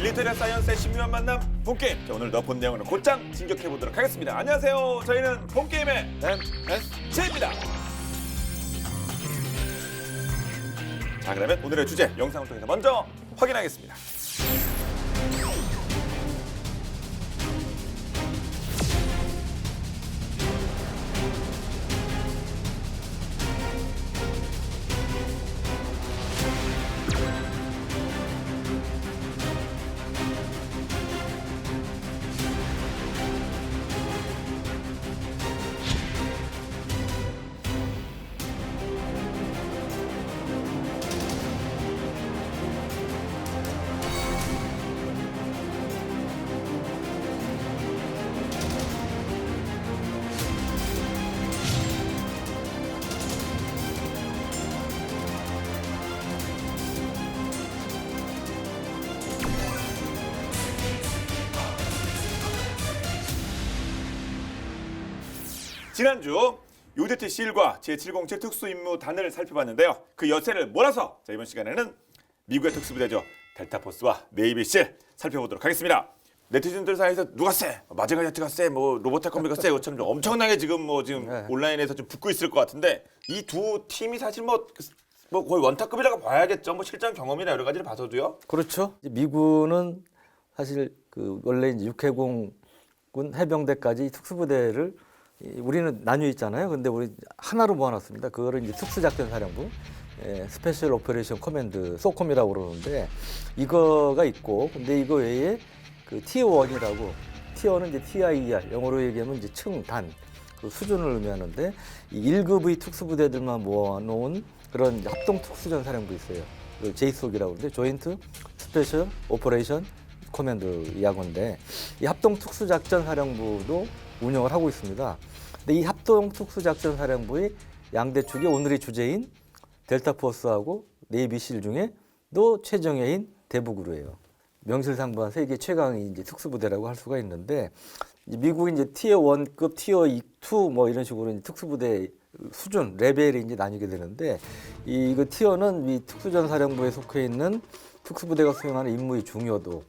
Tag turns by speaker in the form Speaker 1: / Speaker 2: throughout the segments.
Speaker 1: 밀리터리 사이언스의 신묘한 만남 본게임. 자, 오늘도 본 내용으로 곧장 진격해보도록 하겠습니다. 안녕하세요. 저희는 본게임의 MS입니다. 자, 그러면 오늘의 주제 영상을 통해서 먼저 확인하겠습니다. 지난주 요제트 실과 제707 특수임무단을 살펴봤는데요. 그 여세를 몰아서 자, 이번 시간에는 미국의 특수부대죠. 델타포스와 네이비실 살펴보도록 하겠습니다. 네티즌들 사이에서 누가 세? 마징가제트가 세? 뭐 로보테컴비가 세? 것처럼 좀 엄청나게 지금 온라인에서 좀 붙고 있을 것 같은데 이 두 팀이 사실 뭐 거의 원탑급이라고 봐야겠죠. 뭐 실전 경험이나 여러 가지를 봐서도요.
Speaker 2: 그렇죠. 미군은 사실 원래 이제 육해공군 해병대까지 특수부대를 우리는 나뉘어 있잖아요. 근데 우리 하나로 모아놨습니다. 그거를 이제 특수작전사령부, 스페셜 오퍼레이션 커맨드, 소콤이라고 그러는데 이거가 있고, 근데 이거 외에 그 티어 1이라고, 티어는 이제 TIER, 영어로 얘기하면 이제 층, 단, 그 수준을 의미하는데 이 1급의 특수부대들만 모아놓은 그런 합동 특수전사령부 있어요. JSOC이라고 그러는데 조인트 스페셜 오퍼레이션 커맨드 야구인데 이 합동 특수작전사령부도 운영을 하고 있습니다. 근데 이 합동 특수작전사령부의 양대 축이 오늘의 주제인 델타포스하고 네이비실 중에도 최정예인 대북으로예요. 명실상부한 세계 최강의 이제 특수부대라고 할 수가 있는데 미국이 이제 티어 1급, 티어 2, 뭐 이런 식으로 이제 특수부대 수준, 레벨이 이제 나뉘게 되는데 이거 티어는 이 특수전사령부에 속해 있는 특수부대가 수행하는 임무의 중요도,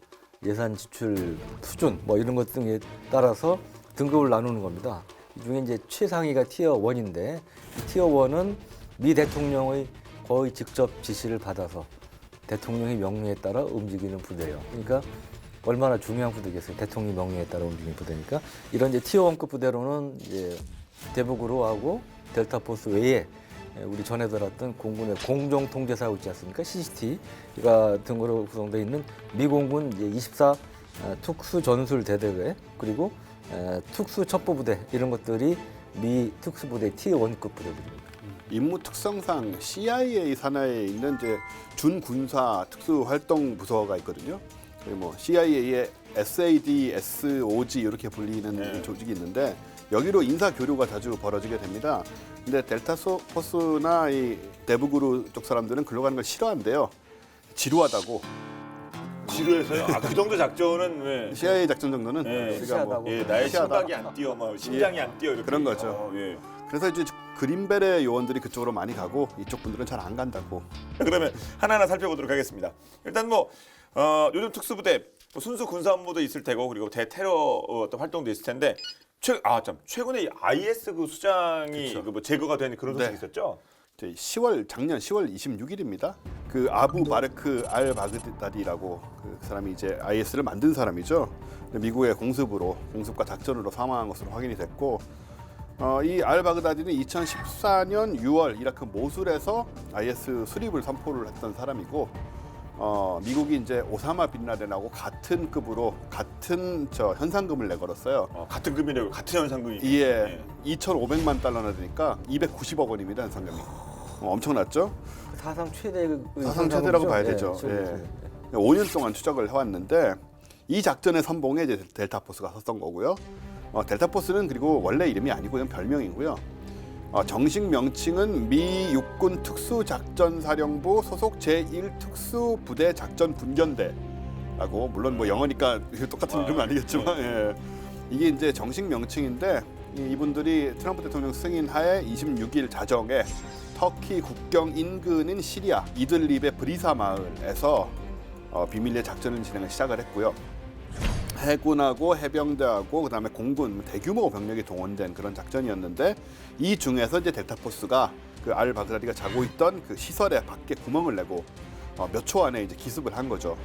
Speaker 2: 예산 지출 수준 뭐 이런 것 등에 따라서 등급을 나누는 겁니다. 이 중에 이제 최상위가 티어 1인데 이 티어 1은 미 대통령의 거의 직접 지시를 받아서 대통령의 명령에 따라 움직이는 부대예요. 그러니까 얼마나 중요한 부대겠어요. 대통령 명령에 따라 움직이는 부대니까 이런 이제 티어 1급 부대로는 이제 대북으로 하고 델타포스 외에 우리 전에 들었던 공군의 공정통제사고 있지 않습니까? CCT가 등으로 구성되어 있는 미공군 이제 24 특수전술대대회 그리고 특수첩보부대 이런 것들이 미 특수부대 티어 1급 부대들입니다.
Speaker 3: 임무 특성상 CIA 산하에 있는 이제 준군사 특수활동 부서가 있거든요. 뭐 CIA의 SAD, SOG 이렇게 불리는 조직이 있는데 여기로 인사 교류가 자주 벌어지게 됩니다. 근데 델타포스나 이 대북으로 쪽 사람들은 글로 가는 걸 싫어한대요. 지루하다고.
Speaker 1: 지루해서요? 아, 그 정도 작전은 왜?
Speaker 3: CIA 작전 정도는
Speaker 2: 우리가 뭐
Speaker 1: 나의 심박이 안 뛰어, 뭐 심장이 안 뛰어 이렇게.
Speaker 3: 그런 거죠. 그래서 이제 그린벨의 요원들이 그쪽으로 많이 가고 이쪽 분들은 잘 안 간다고.
Speaker 1: 그러면 하나하나 살펴보도록 하겠습니다. 일단 요즘 특수부대 순수 군사 업무도 있을 테고 그리고 대테러 어떤 활동도 있을 텐데 최근에 IS 그 수장이
Speaker 3: 그렇죠.
Speaker 1: 제거가 된 그런 소식이 있었죠?
Speaker 3: 작년 10월 26일입니다. 그 아부 바르크 알 바그다디라고 그 사람이 이제 IS를 만든 사람이죠. 미국의 공습과 작전으로 사망한 것으로 확인이 됐고, 이 알 바그다디는 2014년 6월 이라크 모술에서 IS 수립을 선포를 했던 사람이고, 미국이 이제 오사마 빈 라덴하고 같은 급으로 같은 현상금을 내걸었어요.
Speaker 1: 같은 급이라고 같은 현상금이.
Speaker 3: 예, 2,500만 달러나 되니까 290억 원입니다, 현상금이. 엄청났죠?
Speaker 2: 사상
Speaker 3: 최대라고 봐야 되죠. 예. 5년 동안 추적을 해왔는데 이 작전의 선봉에 이제 델타포스가 섰던 거고요. 델타포스는 그리고 원래 이름이 아니고 그냥 별명이고요. 정식 명칭은 미 육군 특수작전사령부 소속 제1특수부대 작전분견대라고, 물론 뭐 영어니까 똑같은 이름은 아니겠지만 예. 이게 이제 정식 명칭인데 이분들이 트럼프 대통령 승인 하에 26일 자정에 터키 국경 인근인 시리아 이들립의 브리사 마을에서 비밀리에 작전을 진행을 시작을 했고요. 해군하고 해병대하고 그다음에 공군 대규모 병력이 동원된 그런 작전이었는데 이 중에서 이제 델타포스가 그 알 바그다디가 자고 있던 그 시설의 밖에 구멍을 내고 몇 초 안에 이제 기습을 한 거죠.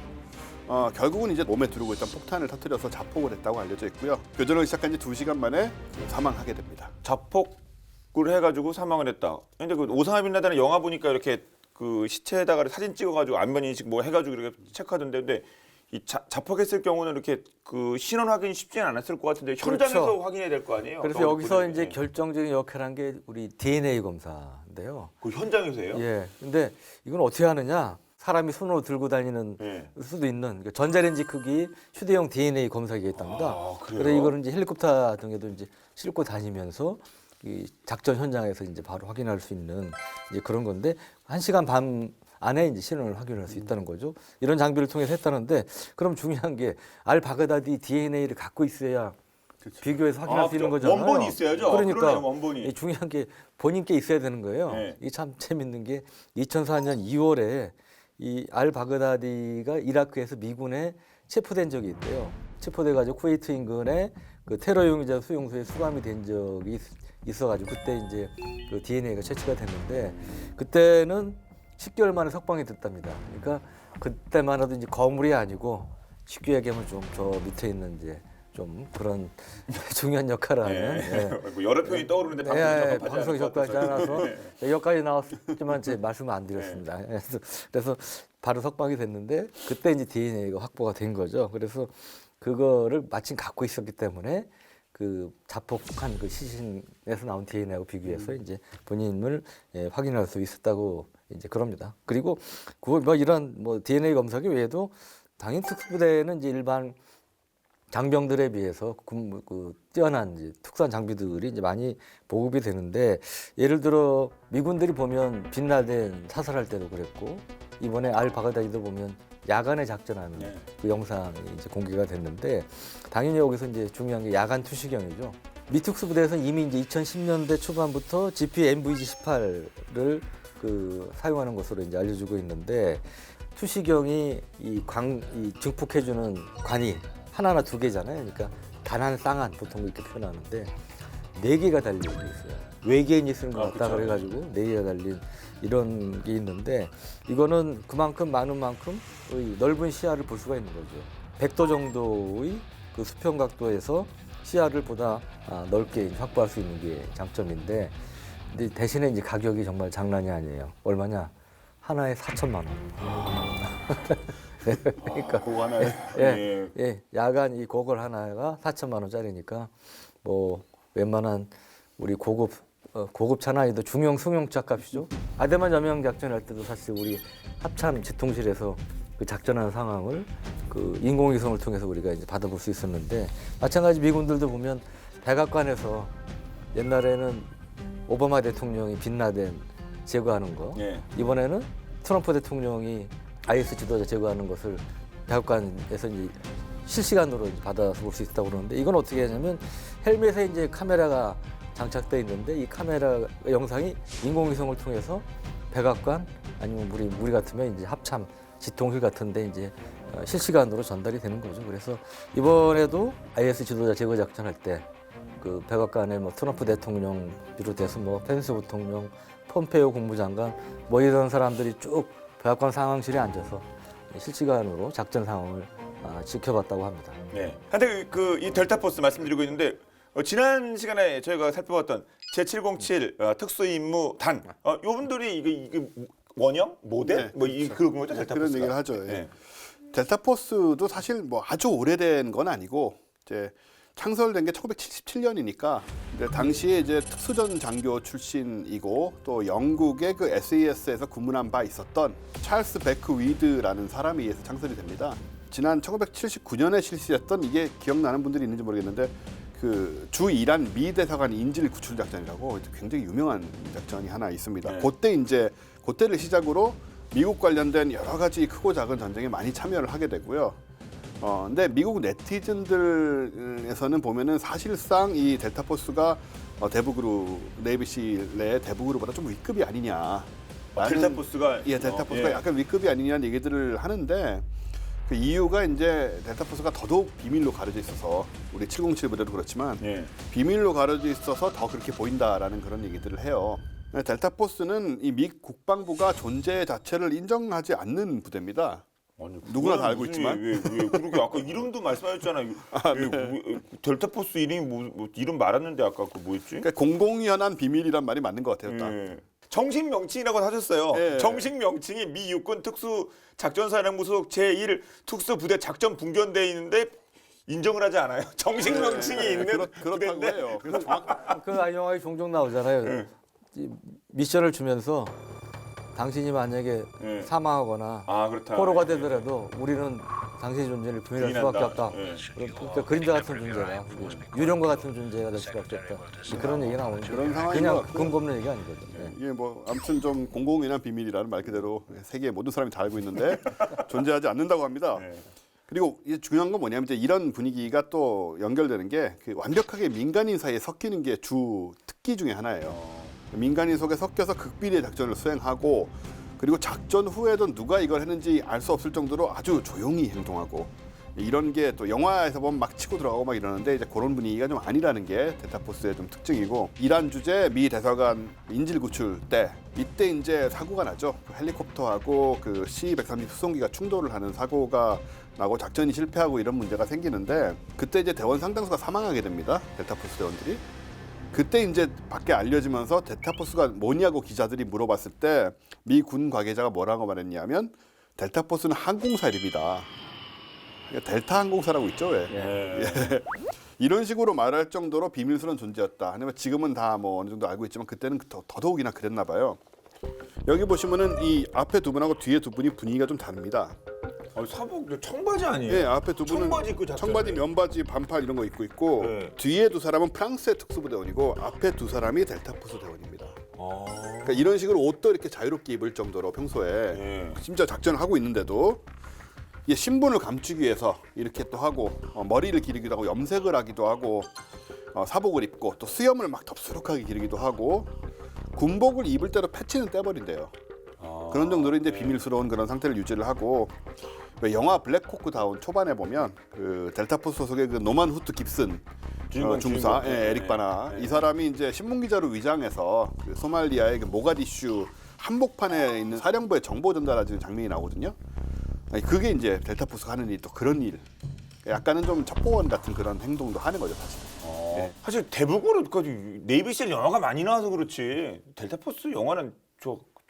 Speaker 3: 결국은 이제 몸에 두르고 있던 폭탄을 터뜨려서 자폭을 했다고 알려져 있고요. 교전을 시작한 지 2시간 만에 사망하게 됩니다.
Speaker 1: 자폭을 해가지고 사망을 했다. 근데 그 오사마 빈 라덴의 영화 보니까 이렇게 그 시체에다가 사진 찍어가지고 안면 인식 뭐 해가지고 이렇게 체크하던데, 근데 이 자폭했을 경우는 이렇게 그 신원 확인이 쉽지는 않았을 것 같은데 현장에서
Speaker 2: 그렇죠.
Speaker 1: 확인해야 될 거 아니에요?
Speaker 2: 그래서
Speaker 1: 아까
Speaker 2: 여기서
Speaker 1: 보더니.
Speaker 2: 이제 결정적인 역할을 한 게 우리 DNA 검사인데요.
Speaker 1: 그 현장에서예요?
Speaker 2: 예. 근데 이건 어떻게 하느냐? 사람이 손으로 들고 다니는
Speaker 1: 예.
Speaker 2: 수도 있는 그러니까 전자레인지 크기 휴대용 DNA 검사기가 있답니다.
Speaker 1: 그래요?
Speaker 2: 그래서 이거는 이제 헬리콥터 등에도 이제 싣고 다니면서 이 작전 현장에서 이제 바로 확인할 수 있는 이제 그런 건데 1시간 반 안에 이제 신원을 확인할 수 있다는 거죠. 이런 장비를 통해서 했다는데 그럼 중요한 게 알 바그다디 DNA를 갖고 있어야 비교해서 확인할 수 있는 거잖아요.
Speaker 1: 원본이 있어야죠.
Speaker 2: 그러니까
Speaker 1: 그러네요, 원본이.
Speaker 2: 이 중요한 게 본인께 있어야 되는 거예요.
Speaker 1: 네.
Speaker 2: 이게 참 재밌는 게 2004년 2월에 이 알 바그다디가 이라크에서 미군에 체포된 적이 있대요. 체포돼 가지고 쿠웨이트 인근에 그 테러 용의자 수용소에 수감이 된 적이 있어가지고 그때 이제 그 DNA가 채취가 됐는데 그때는 10개월 만에 석방이 됐답니다. 그러니까 그때만 해도 이제 거물이 아니고 쉽게 얘기하면 좀 저 밑에 있는 이제 좀 그런 중요한 역할을 하는. 예.
Speaker 1: 뭐 여러 표현이 떠오르는데
Speaker 2: 방송이 적합하지 않아서 여기까지 나왔지만 제 말씀을 안 드렸습니다.
Speaker 1: 네.
Speaker 2: 그래서 바로 석방이 됐는데 그때 이제 DNA가 확보가 된 거죠. 그래서 그거를 마침 갖고 있었기 때문에 그 자폭한 그 시신에서 나온 DNA하고 비교해서 이제 본인을 확인할 수 있었다고 이제 그럽니다. 그리고 뭐 이런 뭐 DNA 검사기 외에도 당연히 특수부대는 이제 일반 장병들에 비해서 그 뛰어난 이제 특수한 장비들이 이제 많이 보급이 되는데 예를 들어 미군들이 보면 빈라덴 사살할 때도 그랬고 이번에 알 바그다디도 보면 야간에 작전하는
Speaker 1: 네.
Speaker 2: 그 영상이 이제 공개가 됐는데 당연히 여기서 이제 중요한 게 야간 투시경이죠. 미 특수부대에서는 이미 이제 2010년대 초반부터 GP-MVG-18을 그 사용하는 것으로 이제 알려주고 있는데 투시경이 이 증폭해주는 관이 하나나 두 개잖아요. 그러니까 단한 쌍안 보통 이렇게 표현하는데 4개가 달린 게 있어요. 외계인이 쓴 것 같다
Speaker 1: 그쵸.
Speaker 2: 그래가지고 4개가 달린 이런 게 있는데 이거는 그만큼 많은 만큼 넓은 시야를 볼 수가 있는 거죠. 100도 정도의 그 수평 각도에서 시야를 보다 넓게 확보할 수 있는 게 장점인데 근데 대신에 이제 가격이 정말 장난이 아니에요. 얼마냐? 하나에 4천만 원. 그러니까
Speaker 1: 그거 하나에
Speaker 2: 야간 이 고글 하나가 4천만 원짜리니까 뭐 웬만한 우리 고급 고급차나 아니도 중형 승용차 값이죠. 아데만 점령 작전할 때도 사실 우리 합참 지통실에서 그 작전하는 상황을 그 인공위성을 통해서 우리가 이제 받아볼 수 있었는데 마찬가지 미군들도 보면 백악관에서 옛날에는 오바마 대통령이 빈라덴 제거하는 거
Speaker 1: 예.
Speaker 2: 이번에는 트럼프 대통령이 IS 지도자 제거하는 것을 백악관에서 이제 실시간으로 이제 받아서 볼 수 있다고 그러는데 이건 어떻게 하냐면 헬멧에 이제 카메라가 장착돼 있는데 이 카메라 영상이 인공위성을 통해서 백악관 아니면 우리 같으면 이제 합참 지통실 같은데 이제 실시간으로 전달이 되는 거죠. 그래서 이번에도 IS 지도자 제거 작전할 때 그 백악관에 뭐 트럼프 대통령 비롯해서 뭐 펜스 부통령, 폼페이오 국무장관 뭐 이런 사람들이 쭉 백악관 상황실에 앉아서 실시간으로 작전 상황을 지켜봤다고 합니다.
Speaker 1: 네. 한데 이 델타포스 말씀드리고 있는데 지난 시간에 저희가 살펴봤던 제707 특수임무단 이분들이 이게 원형 모델
Speaker 3: 네,
Speaker 1: 뭐 그런 거죠
Speaker 3: 네,
Speaker 1: 델타포스가.
Speaker 3: 그런 얘기를 하죠. 예.
Speaker 1: 네.
Speaker 3: 델타포스도 사실 뭐 아주 오래된 건 아니고 이제 창설된 게 1977년이니까 당시에 이제 특수전 장교 출신이고 또 영국의 그 SAS에서 근무한 바 있었던 찰스 베크 위드라는 사람에 의해서 창설이 됩니다. 지난 1979년에 실시했던 이게 기억나는 분들이 있는지 모르겠는데 그 주 이란 미 대사관 인질 구출 작전이라고 굉장히 유명한 작전이 하나 있습니다.
Speaker 1: 네.
Speaker 3: 그때를 시작으로 미국 관련된 여러 가지 크고 작은 전쟁에 많이 참여를 하게 되고요. 근데 미국 네티즌들에서는 보면은 사실상 이 델타포스가 대북그룹 네이비실 내 대북그룹보다 좀 윗급이 아니냐.
Speaker 1: 델타포스가
Speaker 3: 델타포스가 약간 윗급이 아니냐는 얘기들을 하는데 그 이유가 이제 델타포스가 더더욱 비밀로 가려져 있어서 우리 707 부대도 그렇지만
Speaker 1: 예.
Speaker 3: 비밀로 가려져 있어서 더 그렇게 보인다라는 그런 얘기들을 해요. 델타포스는 이 미 국방부가 존재 자체를 인정하지 않는 부대입니다.
Speaker 1: 아니,
Speaker 3: 누구나 다
Speaker 1: 그거는
Speaker 3: 알고
Speaker 1: 무슨
Speaker 3: 있지만.
Speaker 1: 왜 그러게 아까 이름도 말씀하셨잖아요. 델타포스 이름이 뭐 이름 말았는데 아까 그 뭐였지?
Speaker 3: 그러니까 공공연한 비밀이란 말이 맞는 것 같아요. 딱.
Speaker 1: 예. 정식 명칭이라고 하셨어요.
Speaker 3: 예.
Speaker 1: 정식 명칭이 미 육군 특수 작전사령부 소속 제1 특수부대 작전 분견대에 있는데 인정을 하지 않아요. 정식 명칭이 있는
Speaker 3: 그렇다고
Speaker 1: 부대인데
Speaker 3: 해요. 그래서 정확
Speaker 2: 그 영화에 종종 나오잖아요. 이 미션을 주면서 당신이 만약에
Speaker 1: 예.
Speaker 2: 사망하거나
Speaker 1: 아 그렇다.
Speaker 2: 포로가 되더라도 우리는 당신의 존재를 부인할 수밖에
Speaker 1: 부인한다.
Speaker 2: 없다.
Speaker 1: 예.
Speaker 2: 그러니까 그림자 같은 존재가 유령과 같은 존재가 될 수밖에 없다. 그런 얘기 나오는
Speaker 3: 그런 상황인 것
Speaker 2: 그냥
Speaker 3: 같고요.
Speaker 2: 근거 없는 얘기 아니거든요. 예.
Speaker 3: 이게 뭐 아무튼 좀 공공연한 비밀이라는 말 그대로 세계 모든 사람이 다 알고 있는데 존재하지 않는다고 합니다.
Speaker 1: 네.
Speaker 3: 그리고 이제 중요한 건 뭐냐면 이제 이런 분위기가 또 연결되는 게 그 완벽하게 민간인 사이에 섞이는 게 주 특기 중에 하나예요. 민간인 속에 섞여서 극비리의 작전을 수행하고 그리고 작전 후에도 누가 이걸 했는지 알 수 없을 정도로 아주 조용히 행동하고 이런 게 또 영화에서 보면 막 치고 들어가고 막 이러는데 이제 그런 분위기가 좀 아니라는 게 델타포스의 좀 특징이고 이란 주재 미 대사관 인질 구출 때 이때 이제 사고가 나죠. 그 헬리콥터하고 그 C-130 수송기가 충돌을 하는 사고가 나고 작전이 실패하고 이런 문제가 생기는데 그때 이제 대원 상당수가 사망하게 됩니다. 델타포스 대원들이. 그때 이제 밖에 알려지면서 델타포스가 뭐냐고 기자들이 물어봤을 때 미 군 관계자가 뭐라고 말했냐면 델타포스는 항공사 이름이다. 그러니까 델타 항공사라고 있죠, 왜?
Speaker 1: 예.
Speaker 3: 이런 식으로 말할 정도로 비밀스러운 존재였다. 아니면 지금은 다 뭐 어느 정도 알고 있지만 그때는 더더욱이나 그랬나 봐요. 여기 보시면은 이 앞에 두 분하고 뒤에 두 분이 분위기가 좀 다릅니다.
Speaker 1: 사복 청바지 아니에요?
Speaker 3: 예, 앞에 두 분은
Speaker 1: 청바지 입고 작전을
Speaker 3: 청바지, 면바지, 반팔 이런 거 입고 있고
Speaker 1: 네.
Speaker 3: 뒤에 두 사람은 프랑스의 특수부대원이고 앞에 두 사람이 델타포스 대원입니다.
Speaker 1: 아.
Speaker 3: 그러니까 이런 식으로 옷도 이렇게 자유롭게 입을 정도로 평소에
Speaker 1: 예.
Speaker 3: 심지어 작전을 하고 있는데도 이게 신분을 감추기 위해서 이렇게 또 하고 머리를 기르기도 하고 염색을 하기도 하고 사복을 입고 또 수염을 막 덥수룩하게 기르기도 하고 군복을 입을 때도 패치는 떼버린대요.
Speaker 1: 아.
Speaker 3: 그런 정도로 이제 비밀스러운 그런 상태를 유지를 하고 왜 영화 블랙호크 다운 초반에 보면 그 델타포스 소속의 그 노만 후트 깁슨 중사
Speaker 1: 주인공.
Speaker 3: 예, 에릭 바나 이 사람이 이제 신문 기자로 위장해서 그 소말리아의 그 모가디슈 한복판에 있는 사령부에 정보 전달하는 장면이 나오거든요. 아니, 그게 이제 델타포스가 하는 일 또 그런 일. 약간은 좀 첩보원 같은 그런 행동도 하는 거죠, 사실. 예.
Speaker 1: 사실 대북으로 네이비실 영화가 많이 나와서 그렇지 델타포스 영화는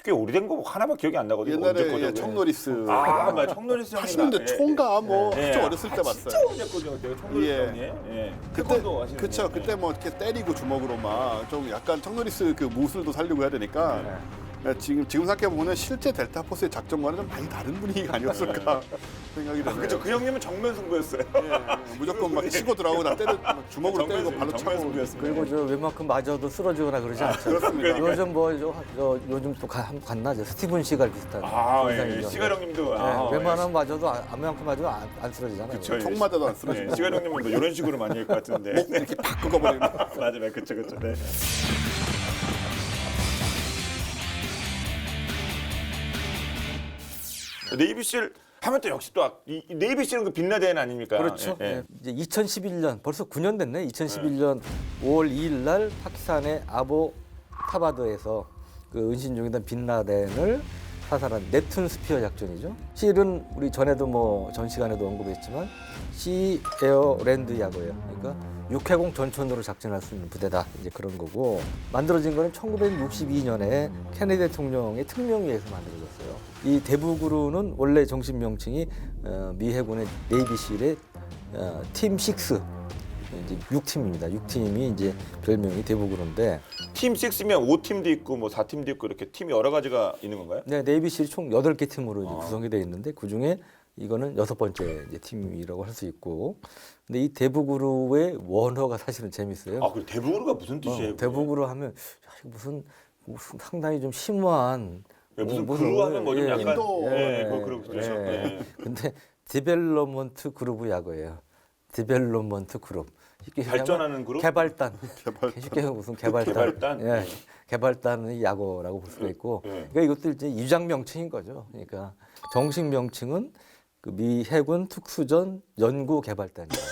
Speaker 1: 꽤 오래된 거 하나밖에 기억이 안 나거든요. 언제
Speaker 3: 옛날에 예,
Speaker 1: 거죠?
Speaker 3: 청노리스
Speaker 1: 아, 맞아. 청노리스 형이
Speaker 3: 80년대 초인가 뭐 아주 어렸을 때 봤어요.
Speaker 1: 진짜 오래됐거든요. 내가 청노리스
Speaker 3: 예.
Speaker 1: 형이. 예.
Speaker 3: 그때
Speaker 1: 태권도 하시는
Speaker 3: 그쵸
Speaker 1: 분.
Speaker 3: 그때 뭐 이렇게 때리고 주먹으로 막 좀 약간 청노리스 그 무술도 살려고 해야 되니까 예, 지금 생각해 보면 실제 델타포스의 작전과는 좀 많이 다른 분위기가 아니었을까 생각이 드네요.
Speaker 1: 그죠. 그 형님은 정면 승부였어요.
Speaker 3: 예, 무조건 막 치고 들어가고 다 때려 막 주먹으로 때리고 발로 차고
Speaker 1: 승부였습니다.
Speaker 2: 그리고 저 웬만큼 맞아도 쓰러지거나 그러지 않죠.
Speaker 3: 그렇습니다.
Speaker 2: 요즘 요즘 또 갔나 저 스티븐 시갈 비슷한
Speaker 1: 예.
Speaker 2: 인상이죠.
Speaker 1: 시갈 형님도
Speaker 2: 예, 웬만하면 맞아도 웬만큼 맞아도 안 쓰러지잖아요.
Speaker 1: 그쵸.
Speaker 3: 총 맞아도 안 쓰러지고
Speaker 1: 시갈 형님은 뭐 이런 식으로 많이 할 것 같은데.
Speaker 3: 목 이렇게 팍 끄어버리는
Speaker 1: 맞아요. 그쵸. 네. 네이비실 하면 또 역시 또 이 네이비실은 그 빈라덴 아닙니까?
Speaker 2: 그렇죠.
Speaker 1: 예, 예.
Speaker 2: 예. 이제 2011년 벌써 9년 됐네. 2011년 5월 2일 날 파키스탄의 아보 타바드에서 그 은신 중이던 빈라덴을 사살한 네툰 스피어 작전이죠. 실은 우리 전에도 뭐 전 시간에도 언급했지만 시 에어 랜드 야거예요. 그러니까 육해공 전천으로 작전할 수 있는 부대다. 이제 그런 거고 만들어진 거는 1962년에 케네디 대통령의 특명위에서 만들어졌어요. 이 대북으로는 원래 정식 명칭이 미 해군의 네이비실의 팀 6. 이제 6팀입니다. 6팀이 이제 별명이 대북으로인데
Speaker 1: 팀 6면 5팀도 있고 뭐 4팀도 있고 이렇게 팀이 여러 가지가 있는 건가요?
Speaker 2: 네, 네이비실이 총 8개 팀으로 이제 구성이 되어 있는데 그중에 이거는 6번째 이제 팀이라고 할 수 있고 근데 이 대북으로의 원어가 사실은 재밌어요.
Speaker 1: 아, 그 대북으로가 무슨 뜻이에요?
Speaker 2: 대북으로 하면 야, 이거 무슨 상당히 좀 심오한
Speaker 1: 무슨 그루 하면 뭐 좀 약간
Speaker 3: 인도,
Speaker 1: 뭐 그렇죠. 예.
Speaker 2: 근데 디벨롭먼트 그룹의 약어예요. 디벨롭먼트 그룹. 쉽게
Speaker 1: 발전하는 그룹?
Speaker 2: 개발단. 쉽게 무슨 개발단.
Speaker 1: 개발단?
Speaker 2: 예. 개발단의 약어라고 볼 수가 있고.
Speaker 1: 예.
Speaker 2: 그러니까 이것도 이제 유장 명칭인 거죠. 그러니까 정식 명칭은 그 미 해군 특수전 연구개발단이에요.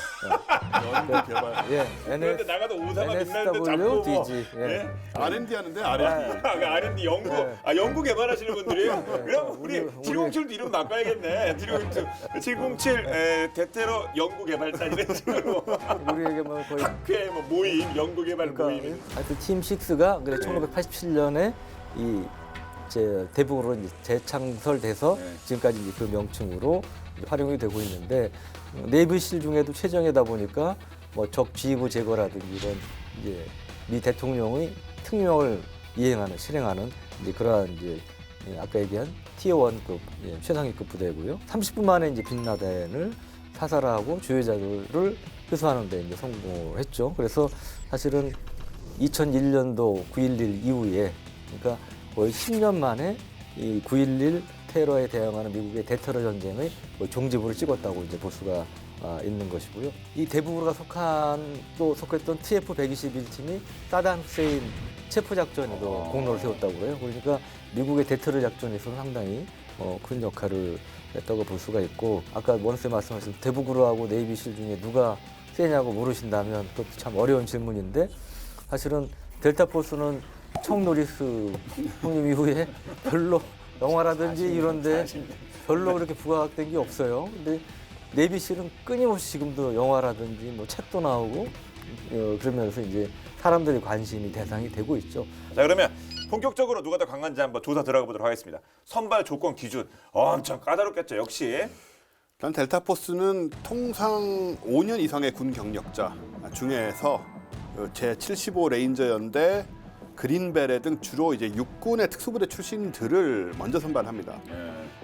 Speaker 3: 연구 개발.
Speaker 2: 예,
Speaker 1: 그런데 나가도 오사마 빅날도 잡고 뭐
Speaker 2: NSWDG.
Speaker 1: 예?
Speaker 3: R&D 하는데 R&D.
Speaker 1: R&D 연구 연구 개발하시는 분들이 그럼 우리 707도 이름 바꿔야겠네. 707 대테러 연구 개발단 이런 식으로
Speaker 2: 우리에게 뭐 거의
Speaker 1: 학회 뭐 모임 연구 개발 모임.
Speaker 2: 그러니까 하여튼 팀 6가 그래 1987년에 이 대북으로 이제 재창설돼서
Speaker 1: 네.
Speaker 2: 지금까지 이제 그 명칭으로 활용이 되고 있는데 내비실 중에도 최정예다 보니까 뭐 적 지휘부 제거라든지 이런 이제 미 대통령의 특명을 실행하는 이제 그러한 이제 아까 얘기한 티어 1급 최상위급 부대고요. 30분 만에 이제 빈라덴을 사살하고 주요자들을 회수하는 데 이제 성공을 했죠. 그래서 사실은 2001년도 9.11 이후에 그러니까 거의 10년 만에 이 9.11 테러에 대응하는 미국의 대테러 전쟁의 거의 종지부를 찍었다고 이제 볼 수가 있는 것이고요. 이 대북으로가 속했던 TF-121팀이 사담 후세인 체포 작전에도 공로를 세웠다고 그래요. 그러니까 미국의 대테러 작전에서는 상당히 큰 역할을 했다고 볼 수가 있고 아까 원쌤 말씀하신 대북으로하고 네이비실 중에 누가 세냐고 물으신다면 그것도 참 어려운 질문인데 사실은 델타포스는 청 노리스 형님 이후에 별로 영화라든지 이런데 별로 그렇게 부각된 게 없어요. 근데 네비실은 끊임없이 지금도 영화라든지 뭐 책도 나오고 그러면서 이제 사람들의 관심이 대상이 되고 있죠.
Speaker 1: 자 그러면 본격적으로 누가 더 강한지 한번 조사 들어가 보도록 하겠습니다. 선발 조건 기준 엄청 까다롭겠죠. 역시
Speaker 3: 일단 델타포스는 통상 5년 이상의 군 경력자 중에서 제75 레인저 연대 그린베레 등 주로 이제 육군의 특수부대 출신들을 먼저 선발합니다.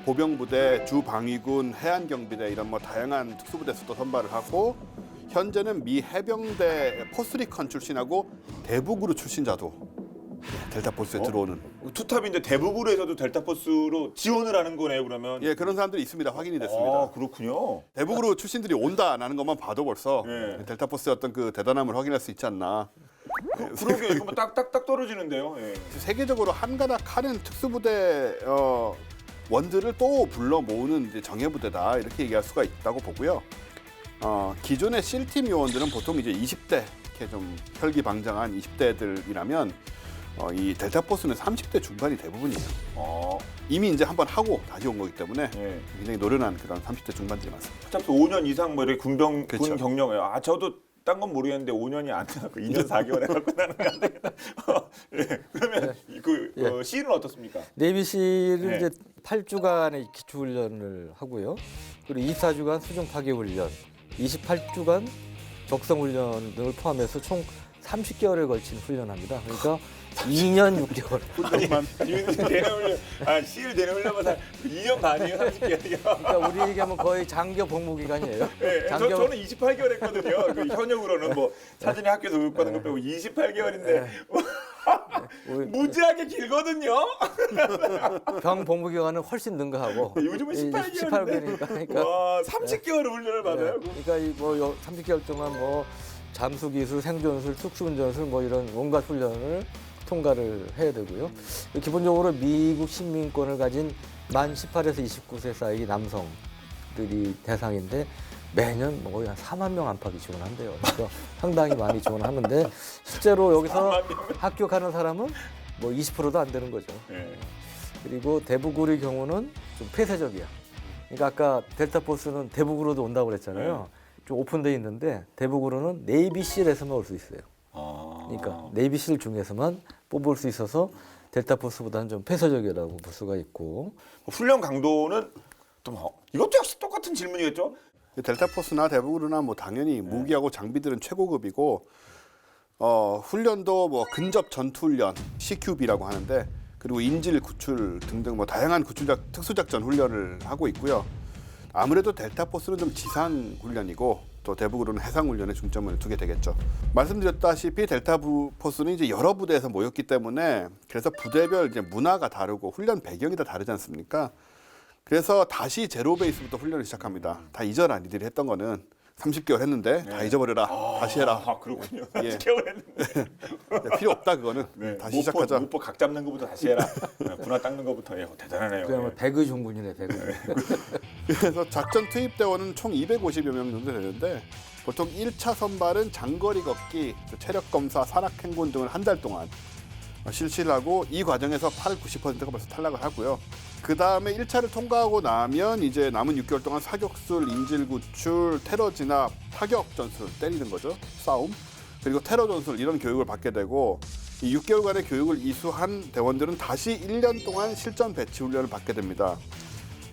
Speaker 3: 보병부대, 주방위군, 해안경비대 이런 뭐 다양한 특수부대에서도 선발을 하고 현재는 미 해병대 포스리컨 출신하고 대북으로 출신자도 델타포스에 들어오는.
Speaker 1: 투탑인데 대북으로에서도 델타포스로 지원을 하는 거네요. 그러면
Speaker 3: 예, 그런 사람들이 있습니다. 확인이 됐습니다.
Speaker 1: 그렇군요.
Speaker 3: 대북으로 출신들이 온다라는 것만 봐도 벌써
Speaker 1: 예.
Speaker 3: 델타포스의 어떤 그 대단함을 확인할 수 있지 않나.
Speaker 1: 그러게 이거 뭐 딱딱딱 떨어지는데요. 예.
Speaker 3: 세계적으로 한가닥하는 특수부대 원들을 또 불러 모으는 이제 정예부대다 이렇게 얘기할 수가 있다고 보고요. 기존의 실팀 요원들은 보통 이제 20대 이렇게 좀 혈기방장한 20대들이라면 이 델타포스는 30대 중반이 대부분이에요. 이미 이제 한번 하고 다시 온 거기 때문에
Speaker 1: 예.
Speaker 3: 굉장히 노련한 그런 30대 중반들이 많습니다.
Speaker 1: 투탑도 5년 이상 뭐 이렇게 군
Speaker 3: 그렇죠.
Speaker 1: 경력이에요. 저도 딴 건 모르겠는데 5년이 안 돼갖고 2년 4개월 해갖고 나는 안 되겠다. 예. 그러면 C는 어떻습니까?
Speaker 2: 네비실은
Speaker 1: 네.
Speaker 2: 이제 8주간의 기초훈련을 하고요. 그리고 24주간 수중 파괴 훈련, 28주간 적성 훈련 등을 포함해서 총 30개월에 걸친 훈련합니다. 그러니까 2년 6개월.
Speaker 3: 훈련만
Speaker 1: C를 되는 훈련만 한 2년 반이에요, 30개월이요.
Speaker 2: 그러니까 우리 얘기하면 거의 장교 복무 기간이에요.
Speaker 1: 네, 저는 28개월 했거든요. 그 현역으로는 뭐 사전에 학교에서 교육받은 거 빼고 28개월인데 무지하게 길거든요.
Speaker 2: 병 복무 기간은 훨씬 능가하고
Speaker 1: 요즘은 18개월인데
Speaker 2: 18개월이니까 그러니까
Speaker 1: 와 30개월 훈련을 받아요.
Speaker 2: 그러니까 뭐 30개월 동안 뭐 잠수 기술, 생존술, 특수운전술 뭐 이런 온갖 훈련을 통과를 해야 되고요. 기본적으로 미국 시민권을 가진 만 18에서 29세 사이 남성들이 대상인데 매년 뭐 거의 한 4만 명 안팎이 지원한대요. 그래서 상당히 많이 지원하는데 실제로 여기서 합격하는 사람은 뭐 20%도 안 되는 거죠.
Speaker 1: 네.
Speaker 2: 그리고 대북으로의 경우는 좀 폐쇄적이야. 그러니까 아까 델타포스는 대북으로도 온다고 그랬잖아요. 좀 오픈돼 있는데 대북으로는 네이비실에서만 올 수 있어요. 그러니까 네이비실 중에서만 뽑을 수 있어서 델타포스보다는 좀 폐쇄적이라고 볼 수가 있고
Speaker 1: 훈련 강도는 또 뭐 이것도 역시 똑같은 질문이겠죠?
Speaker 3: 델타포스나 대북으로나 뭐 당연히 무기하고 장비들은 최고급이고 훈련도 뭐 근접 전투 훈련 CQB라고 하는데 그리고 인질 구출 등등 뭐 다양한 특수작전 훈련을 하고 있고요. 아무래도 델타포스는 좀 지상 훈련이고 또 대북으로는 해상 훈련에 중점을 두게 되겠죠. 말씀드렸다시피 델타포스는 이제 여러 부대에서 모였기 때문에 그래서 부대별 이제 문화가 다르고 훈련 배경이 다 다르지 않습니까? 그래서 다시 제로 베이스부터 훈련을 시작합니다. 다 이전 아이들이 했던 거는 30개월 했는데 다 잊어버려라. 다시 해라.
Speaker 1: 아, 그렇군요.
Speaker 3: 예.
Speaker 1: 10개월 했는데.
Speaker 3: 네, 필요 없다 그거는. 다시 시작하자.
Speaker 1: 목포 각 잡는 것부터 다시 해라. 군화 닦는 것부터. 예, 대단하네요.
Speaker 2: 그야말로
Speaker 1: 예.
Speaker 2: 배그 종군이네, 배그.
Speaker 3: 그래서 작전 투입 대원은 총 250여 명 정도 되는데 보통 1차 선발은 장거리 걷기, 체력 검사, 산악 행군 등을 한 달 동안 실시를 하고 이 과정에서 90%가 벌써 탈락을 하고요. 그 다음에 1차를 통과하고 나면 이제 남은 6개월 동안 사격술, 인질 구출, 테러 진압, 타격 전술, 때리는 거죠. 싸움. 그리고 테러 전술 이런 교육을 받게 되고 이 6개월간의 교육을 이수한 대원들은 다시 1년 동안 실전 배치 훈련을 받게 됩니다.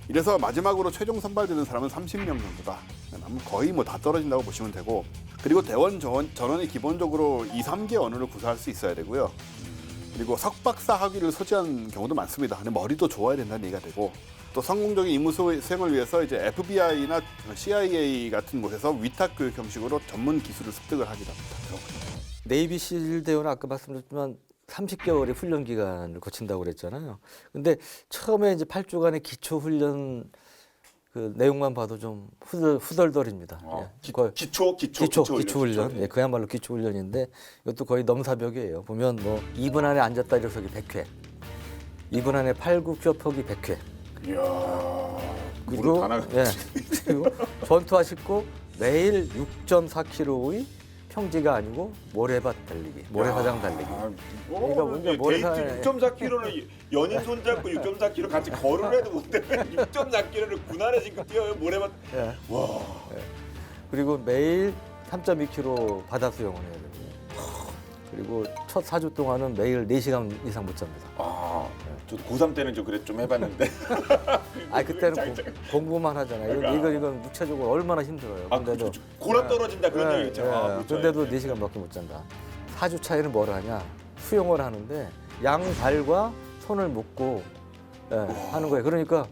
Speaker 3: 이래서 마지막으로 최종 선발되는 사람은 30명 정도다. 거의 뭐 다 떨어진다고 보시면 되고 그리고 대원 전원이 기본적으로 2, 3개 언어를 구사할 수 있어야 되고요. 그리고 석박사 학위를 소지한 경우도 많습니다. 근데 머리도 좋아야 된다는 얘기가 되고 또 성공적인 임무 수행을 위해서 이제 FBI나 CIA 같은 곳에서 위탁 교육 형식으로 전문 기술을 습득을 하기도 합니다.
Speaker 2: 네이비실 대원은 아까 말씀드렸지만 30개월의 훈련 기간을 거친다고 그랬잖아요. 근데 처음에 이제 8주간의 기초 훈련 그 내용만 봐도 좀 후덜덜입니다. 예. 거의
Speaker 1: 기초
Speaker 2: 훈련. 예, 그야말로 기초 훈련인데 이것도 거의 넘사벽이에요. 보면 뭐 2분 안에 앉았다 일어서기 100회, 2분 안에 팔굽 펴기 100회.
Speaker 1: 이야.
Speaker 2: 그리고 그리고 전투하시고 매일 6.4km의 평지가 아니고 모래밭 달리기, 모래사장 달리기.
Speaker 1: 그러니까
Speaker 2: 뭔가
Speaker 1: 데이트 6.4km를 연인 손잡고 6.4km 같이 걸을 해도 못 되면 6.4km를 군안에 지금 뛰어요 모래밭.
Speaker 2: 예.
Speaker 1: 와.
Speaker 2: 그리고 매일 3.2km 바다 수영을 해야 되고 그리고 첫 4주 동안은 매일 4시간 이상 못 잡니다.
Speaker 1: 저도 고3 때는 좀 해봤는데.
Speaker 2: 그때는 공부만 하잖아요. 이건 육체적으로 얼마나 힘들어요. 근데도
Speaker 1: 고라 떨어진다 그런 얘기 있죠. 그렇죠.
Speaker 2: 근데도 4시간밖에 못 잔다. 4주 차에는 뭘 하냐? 수영을 하는데 양발과 손을 묶고 하는 거예요. 그러니까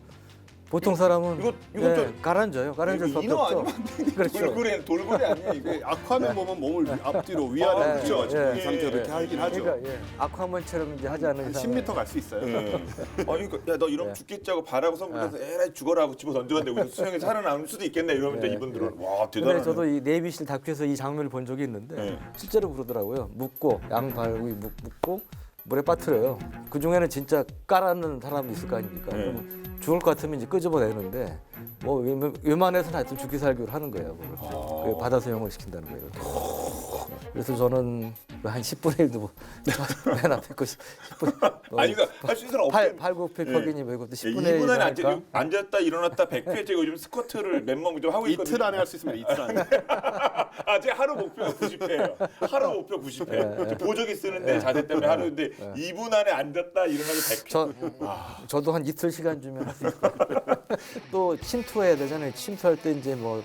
Speaker 2: 보통 사람은
Speaker 1: 이건
Speaker 2: 가라앉아요. 가라앉을 수밖에
Speaker 1: 인어
Speaker 2: 없죠.
Speaker 1: 아니면
Speaker 2: 그렇죠.
Speaker 1: 돌고래 아니야 이거.
Speaker 3: 아쿠아맨 보면 몸을 앞뒤로 위아래로 휘어가지고 이 상태로 이렇게 하긴 하죠.
Speaker 2: 그러니까 아쿠아맨처럼 이제 하지 않는
Speaker 3: 한
Speaker 2: 이상
Speaker 3: 10m 갈 수 있어요.
Speaker 1: 그러니까 야 너 이러면 죽겠지 하고 바라고 선글라서 에라이 죽어라 하고 집어 던져갔는데 우리서 수영에 살아남을 수도 있겠네 이러면 이분들은 와
Speaker 2: 근데
Speaker 1: 대단하네.
Speaker 2: 저도 이 네이비실 다큐에서 이 장면을 본 적이 있는데 실제로 그러더라고요. 묶고 양발 위 묶고 물에 빠뜨려요. 그 중에는 진짜 깔아놓는 사람이 있을 거 아닙니까? 그러면 죽을 것 같으면 이제 끄집어내는데 뭐 웬만해서는 하여튼 죽기 살기로 하는 거예요. 그 바다 수영을 시킨다는 거예요. 그래서 저는 한 10분의 1도 맨 앞에 거 10분.
Speaker 1: 아니 그러니까 할 수 있는 사람 없겠네.
Speaker 2: 팔굽혀펴기니 뭐 이것도 10분의
Speaker 1: 2분
Speaker 2: 1
Speaker 1: 안에 앉았다 일어났다 100회 제가 요즘 스쿼트를 맨몸 좀 하고 있거든요.
Speaker 3: 이틀 안에 할 수 있으면 이틀 안에.
Speaker 1: 제 하루 목표가 90회예요. 하루 목표 90회. 보조기 쓰는데 자세 때문에 하루인데 2분 안에 앉았다 일어나기 100회.
Speaker 2: 저도 한 이틀 시간 주면 할 수 있을 것 같아요. 또 침투해야 되잖아요. 침투할 때 이제 뭐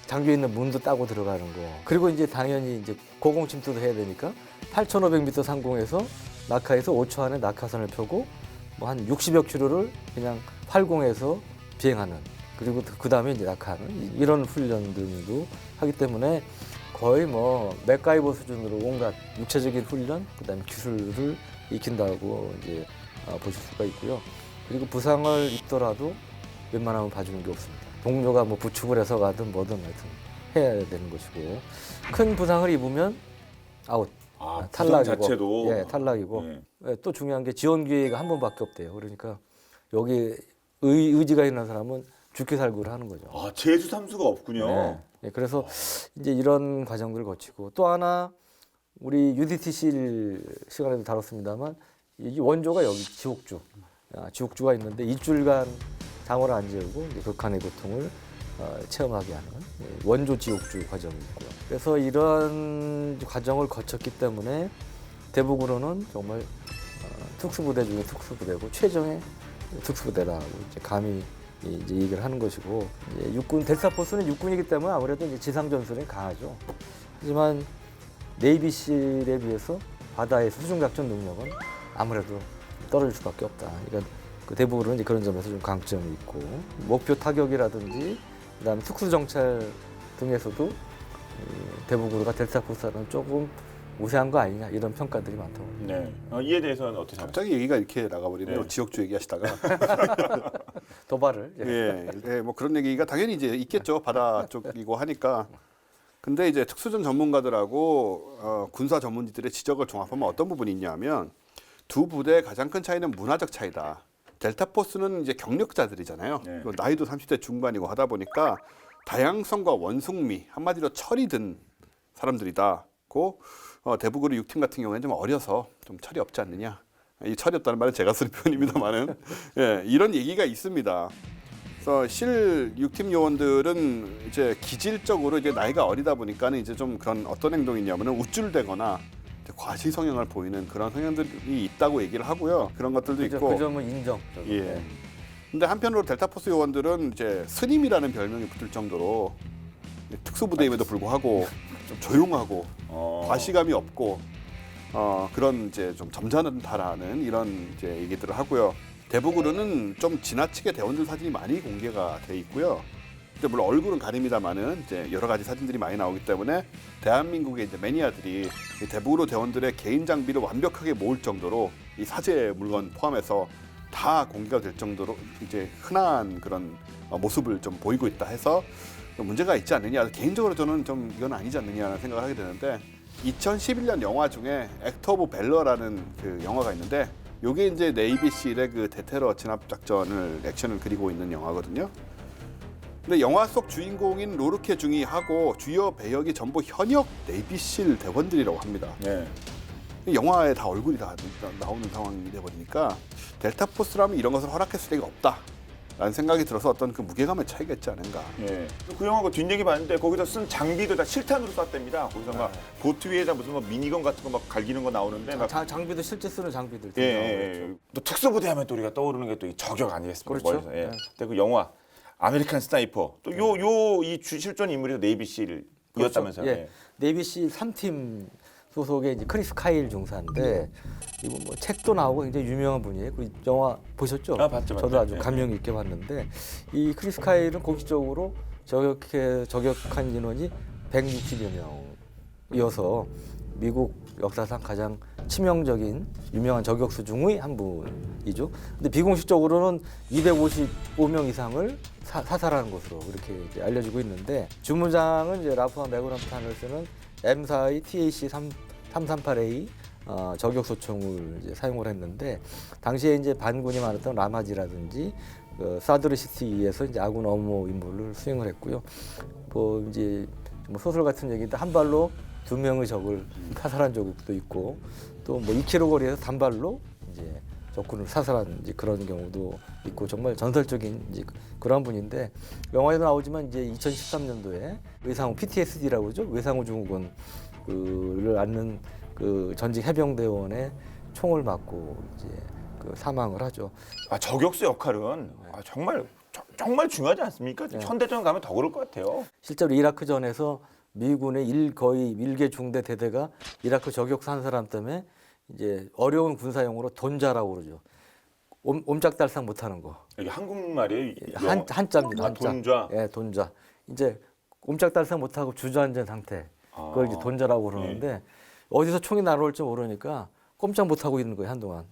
Speaker 2: 잠겨 있는 문도 따고 들어가는 거. 그리고 이제 당연히 이제 고공 침투도 해야 되니까 8,500m 상공에서 낙하에서 5초 안에 낙하산을 펴고 뭐 한 60여 킬로를 그냥 활공에서 비행하는. 그리고 그 다음에 이제 낙하하는 이런 훈련들도 하기 때문에 거의 뭐 맥가이버 수준으로 온갖 육체적인 훈련, 그다음에 기술을 익힌다고 이제 보실 수가 있고요. 그리고 부상을 입더라도 웬만하면 봐주는 게 없습니다. 동료가 뭐 부축을 해서 가든 뭐든 하여튼 해야 되는 것이고 큰 부상을 입으면 아웃,
Speaker 1: 부상 자체도
Speaker 2: 탈락이고 또 중요한 게 지원 기회가 한 번밖에 없대요. 그러니까 여기 의지가 있는 사람은 죽기 살기를 하는 거죠.
Speaker 1: 제주 삼수가 없군요.
Speaker 2: 그래서 이제 이런 과정들을 거치고 또 하나 우리 UDTC 시간에도 다뤘습니다만 이 원조가 여기 지옥주가 있는데 일주일간 잠을 안 재우고 이제 극한의 고통을 체험하게 하는 원조 지옥주 과정이 있고요. 그래서 이런 과정을 거쳤기 때문에 대북으로는 정말 특수부대 중에 특수부대고 최정의 특수부대라고 이제 감히 이제 얘기를 하는 것이고 이제 육군 델타포스는 육군이기 때문에 아무래도 이제 지상 전술이 강하죠. 하지만 네이비실에 비해서 바다의 수중 작전 능력은 아무래도 떨어질 수밖에 없다. 그러니까 그 대부분은 이제 그런 점에서 좀 강점이 있고 목표 타격이라든지 그다음에 특수 정찰 등에서도 대북으로가 델타포스는 조금 우세한 거 아니냐 이런 평가들이 많다고 합니다.
Speaker 1: 네. 이에 대해서는 어떻게 생각하세요?
Speaker 3: 갑자기 얘기가 이렇게 나가버리네요. 지옥주 얘기하시다가.
Speaker 2: 도발을.
Speaker 3: 뭐 그런 얘기가 당연히 이제 있겠죠. 바다 쪽이고 하니까. 근데 이제 특수전 전문가들하고 군사 전문지들의 지적을 종합하면 어떤 부분이 있냐면 두 부대의 가장 큰 차이는 문화적 차이다. 델타포스는 이제 경력자들이잖아요.
Speaker 1: 네.
Speaker 3: 그리고 나이도 30대 중반이고 하다 보니까 다양성과 원숙미, 한마디로 철이 든 사람들이다. 고 대북으로 6팀 같은 경우에는 좀 어려서 좀 철이 없지 않느냐. 이 철이 없다는 말은 제가 쓰는 표현입니다만은 예, 이런 얘기가 있습니다. 그래서 실 6팀 요원들은 이제 기질적으로 이제 나이가 어리다 보니까는 이제 좀 그런 어떤 행동이 있냐면은 우쭐대거나 과시 성향을 보이는 그런 성향들이 있다고 얘기를 하고요. 그런 것들도 있고.
Speaker 2: 그 점은 인정.
Speaker 3: 예. 근데 한편으로 델타포스 요원들은 이제 스님이라는 별명이 붙을 정도로 특수부대임에도 불구하고 좀 조용하고 과시감이 없고 그런 이제 좀 점잖다라는 이런 이제 얘기들을 하고요. 대북으로는 좀 지나치게 대원들 사진이 많이 공개가 돼 있고요. 근데 물론 얼굴은 가립니다만은 이제 여러 가지 사진들이 많이 나오기 때문에 대한민국의 이제 매니아들이 이 대북으로 대원들의 개인 장비를 완벽하게 모을 정도로 이 사제 물건 포함해서 다 공개가 될 정도로 이제 흔한 그런 모습을 좀 보이고 있다 해서 문제가 있지 않느냐. 개인적으로 저는 좀 이건 아니지 않느냐는 생각을 하게 되는데 2011년 영화 중에 액터 오브 밸러라는 그 영화가 있는데 요게 이제 네이비실의 그 대테러 진압 작전을 액션을 그리고 있는 영화거든요. 근데 영화 속 주인공인 로르케 중이하고 주요 배역이 전부 현역 네이비실 대원들이라고 합니다.
Speaker 1: 네.
Speaker 3: 영화에 다 얼굴이 다 나오는 상황이 돼버리니까 델타포스라면 이런 것을 허락했을 리가 없다라는 생각이 들어서 어떤 그 무게감의 차이가 있지 않은가.
Speaker 1: 예. 그 영화 그 뒷얘기 봤는데 거기서 쓴 장비도 다 실탄으로 쐈답니다. 거기서 막 보트 위에다 무슨 뭐 미니건 같은 거 막 갈기는 거 나오는데 막
Speaker 2: 장비도 실제 쓰는 장비들.
Speaker 1: 예, 예. 또 특수부대 하면 또 우리가 떠오르는 게 또 이 저격 아니겠습니까?
Speaker 2: 그렇죠.
Speaker 1: 머리에서. 예.
Speaker 2: 네.
Speaker 1: 근데 그 영화 아메리칸 스나이퍼 또 이 실존 인물이 네이비실이었다면서요.
Speaker 2: 예. 네이비실 3팀 소속의 이제 크리스 카일 중사인데 이거 뭐 책도 나오고 굉장히 유명한 분이에요. 그 영화 보셨죠?
Speaker 1: 아, 봤죠.
Speaker 2: 저도 아주
Speaker 1: 예.
Speaker 2: 감명 있게 봤는데 이 크리스 카일은 공식적으로 저격한 인원이 160여 명이어서 미국 역사상 가장 치명적인 유명한 저격수 중의 한 분이죠. 근데 비공식적으로는 255명 이상을 사살하는 것으로 그렇게 이제 알려지고 있는데 주무장은 이제 라프와 매그넘탄을 쓰는 M42 TAC 338A 저격소총을 이제 사용을 했는데 당시에 이제 반군이 많았던 라마지라든지 사드르시티에서 이제 아군 업무 임무를 수행을 했고요. 뭐 이제 뭐 소설 같은 얘기인데 한 발로 2명의 적을 사살한 적도 있고 또 뭐 2km 거리에서 단발로 이제 적군을 사살한 이제 그런 경우도 있고 정말 전설적인 이제 그런 분인데 영화에도 나오지만 이제 2013년도에 외상후 PTSD라고 그러죠. 외상후 증후군 그를 앓는 그 전직 해병대원의 총을 맞고 이제 그 사망을 하죠.
Speaker 1: 아, 저격수 역할은 정말 중요하지 않습니까? 현대전 가면 더 그럴 것 같아요.
Speaker 2: 실제로 이라크전에서 미군의 거의 1개 중대 대대가 이라크 저격수 한 사람 때문에 이제 어려운 군사용어로 돈자라고 그러죠. 옴짝달싹 못하는 거.
Speaker 1: 이게 한국말이에요?
Speaker 2: 한자입니다.
Speaker 1: 아,
Speaker 2: 한자.
Speaker 1: 돈자.
Speaker 2: 예, 돈자. 이제 옴짝달싹 못하고 주저앉은 상태. 그걸 이제 돈자라고 그러는데 어디서 총이 날아올지 모르니까 꼼짝 못하고 있는 거예요 한동안.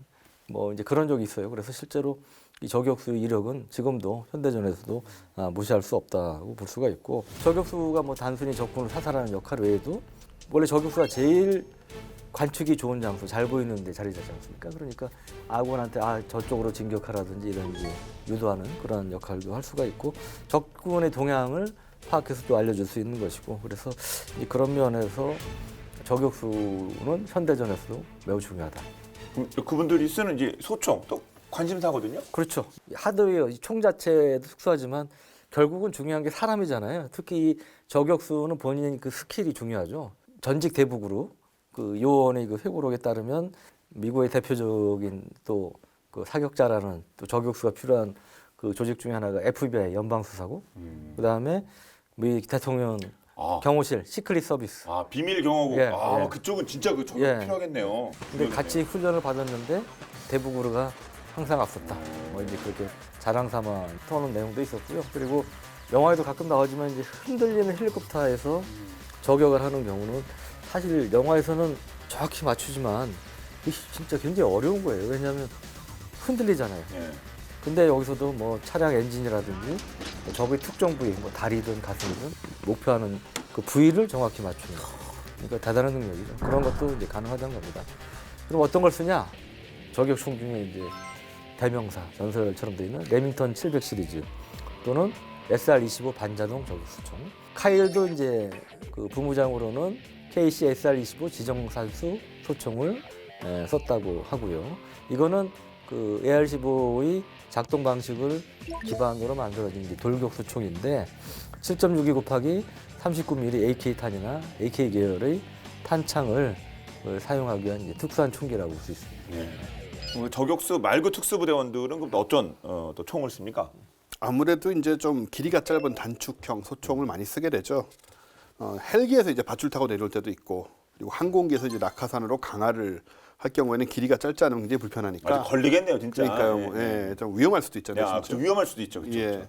Speaker 2: 뭐 이제 그런 적이 있어요. 그래서 실제로 이 저격수의 이력은 지금도 현대전에서도 무시할 수 없다고 볼 수가 있고 저격수가 뭐 단순히 적군을 사살하는 역할 외에도 원래 저격수가 제일 관측이 좋은 장소, 잘 보이는 데 자리 잡지 않습니까? 그러니까 아군한테 저쪽으로 진격하라든지 이런 이제 유도하는 그런 역할도 할 수가 있고 적군의 동향을 파악해서 또 알려줄 수 있는 것이고 그래서 이제 그런 면에서 저격수는 현대전에서도 매우 중요하다.
Speaker 1: 그분들이 쓰는 이제 소총 또 관심사거든요.
Speaker 2: 그렇죠. 하드웨어, 총 자체도 특수하지만 결국은 중요한 게 사람이잖아요. 특히 이 저격수는 본인의 그 스킬이 중요하죠. 전직 대북으로 그 요원의 그 회고록에 따르면 미국의 대표적인 또 그 사격자라는 또 저격수가 필요한 그 조직 중에 하나가 FBI 연방수사국, 그다음에 미 대통령 경호실 시크릿 서비스.
Speaker 1: 비밀 경호국.
Speaker 2: 예, 예.
Speaker 1: 그쪽은 진짜 그 저격
Speaker 2: 예.
Speaker 1: 필요하겠네요.
Speaker 2: 근데 같이 훈련을 받았는데 대북으로가 항상 앞섰다. 뭐 이제 그렇게 자랑 삼아 터놓은 내용도 있었고요. 그리고 영화에도 가끔 나오지만 이제 흔들리는 헬리콥터에서 저격을 하는 경우는 사실 영화에서는 정확히 맞추지만 이게 진짜 굉장히 어려운 거예요. 왜냐하면 흔들리잖아요.
Speaker 1: 예.
Speaker 2: 근데 여기서도 뭐 차량 엔진이라든지 적의 특정 부위, 뭐 다리든 가슴이든 목표하는 그 부위를 정확히 맞추는 거. 그러니까 대단한 능력이죠. 그런 것도 이제 가능하다는 겁니다. 그럼 어떤 걸 쓰냐? 저격총 중에 이제 대명사 전설처럼 되어 있는 레밍턴 700 시리즈 또는 SR-25 반자동 저격수총. 카일도 이제 그 부무장으로는 KC SR-25 지정산수 소총을 썼다고 하고요. 이거는 그 AR-15의 작동 방식을 기반으로 만들어진 이제 돌격수총인데 7.62 곱하기 39mm AK 탄이나 AK 계열의 탄창을 사용하기 위한 이제 특수한 총기라고 볼 수 있습니다.
Speaker 1: 저격수 말고 특수부대원들은 그럼 어떤 또 총을 씁니까?
Speaker 3: 아무래도 이제 좀 길이가 짧은 단축형 소총을 많이 쓰게 되죠. 헬기에서 이제 밧줄 타고 내려올 때도 있고, 그리고 항공기에서 이제 낙하산으로 강화를 할 경우에는 길이가 짧지 않으면 굉장히 불편하니까.
Speaker 1: 아주 걸리겠네요, 진짜.
Speaker 3: 그러니까요. 예, 좀 위험할 수도 있잖아요.
Speaker 1: 야,
Speaker 3: 진짜.
Speaker 1: 좀 위험할 수도 있죠. 그렇죠.
Speaker 3: 예.
Speaker 1: 그렇죠.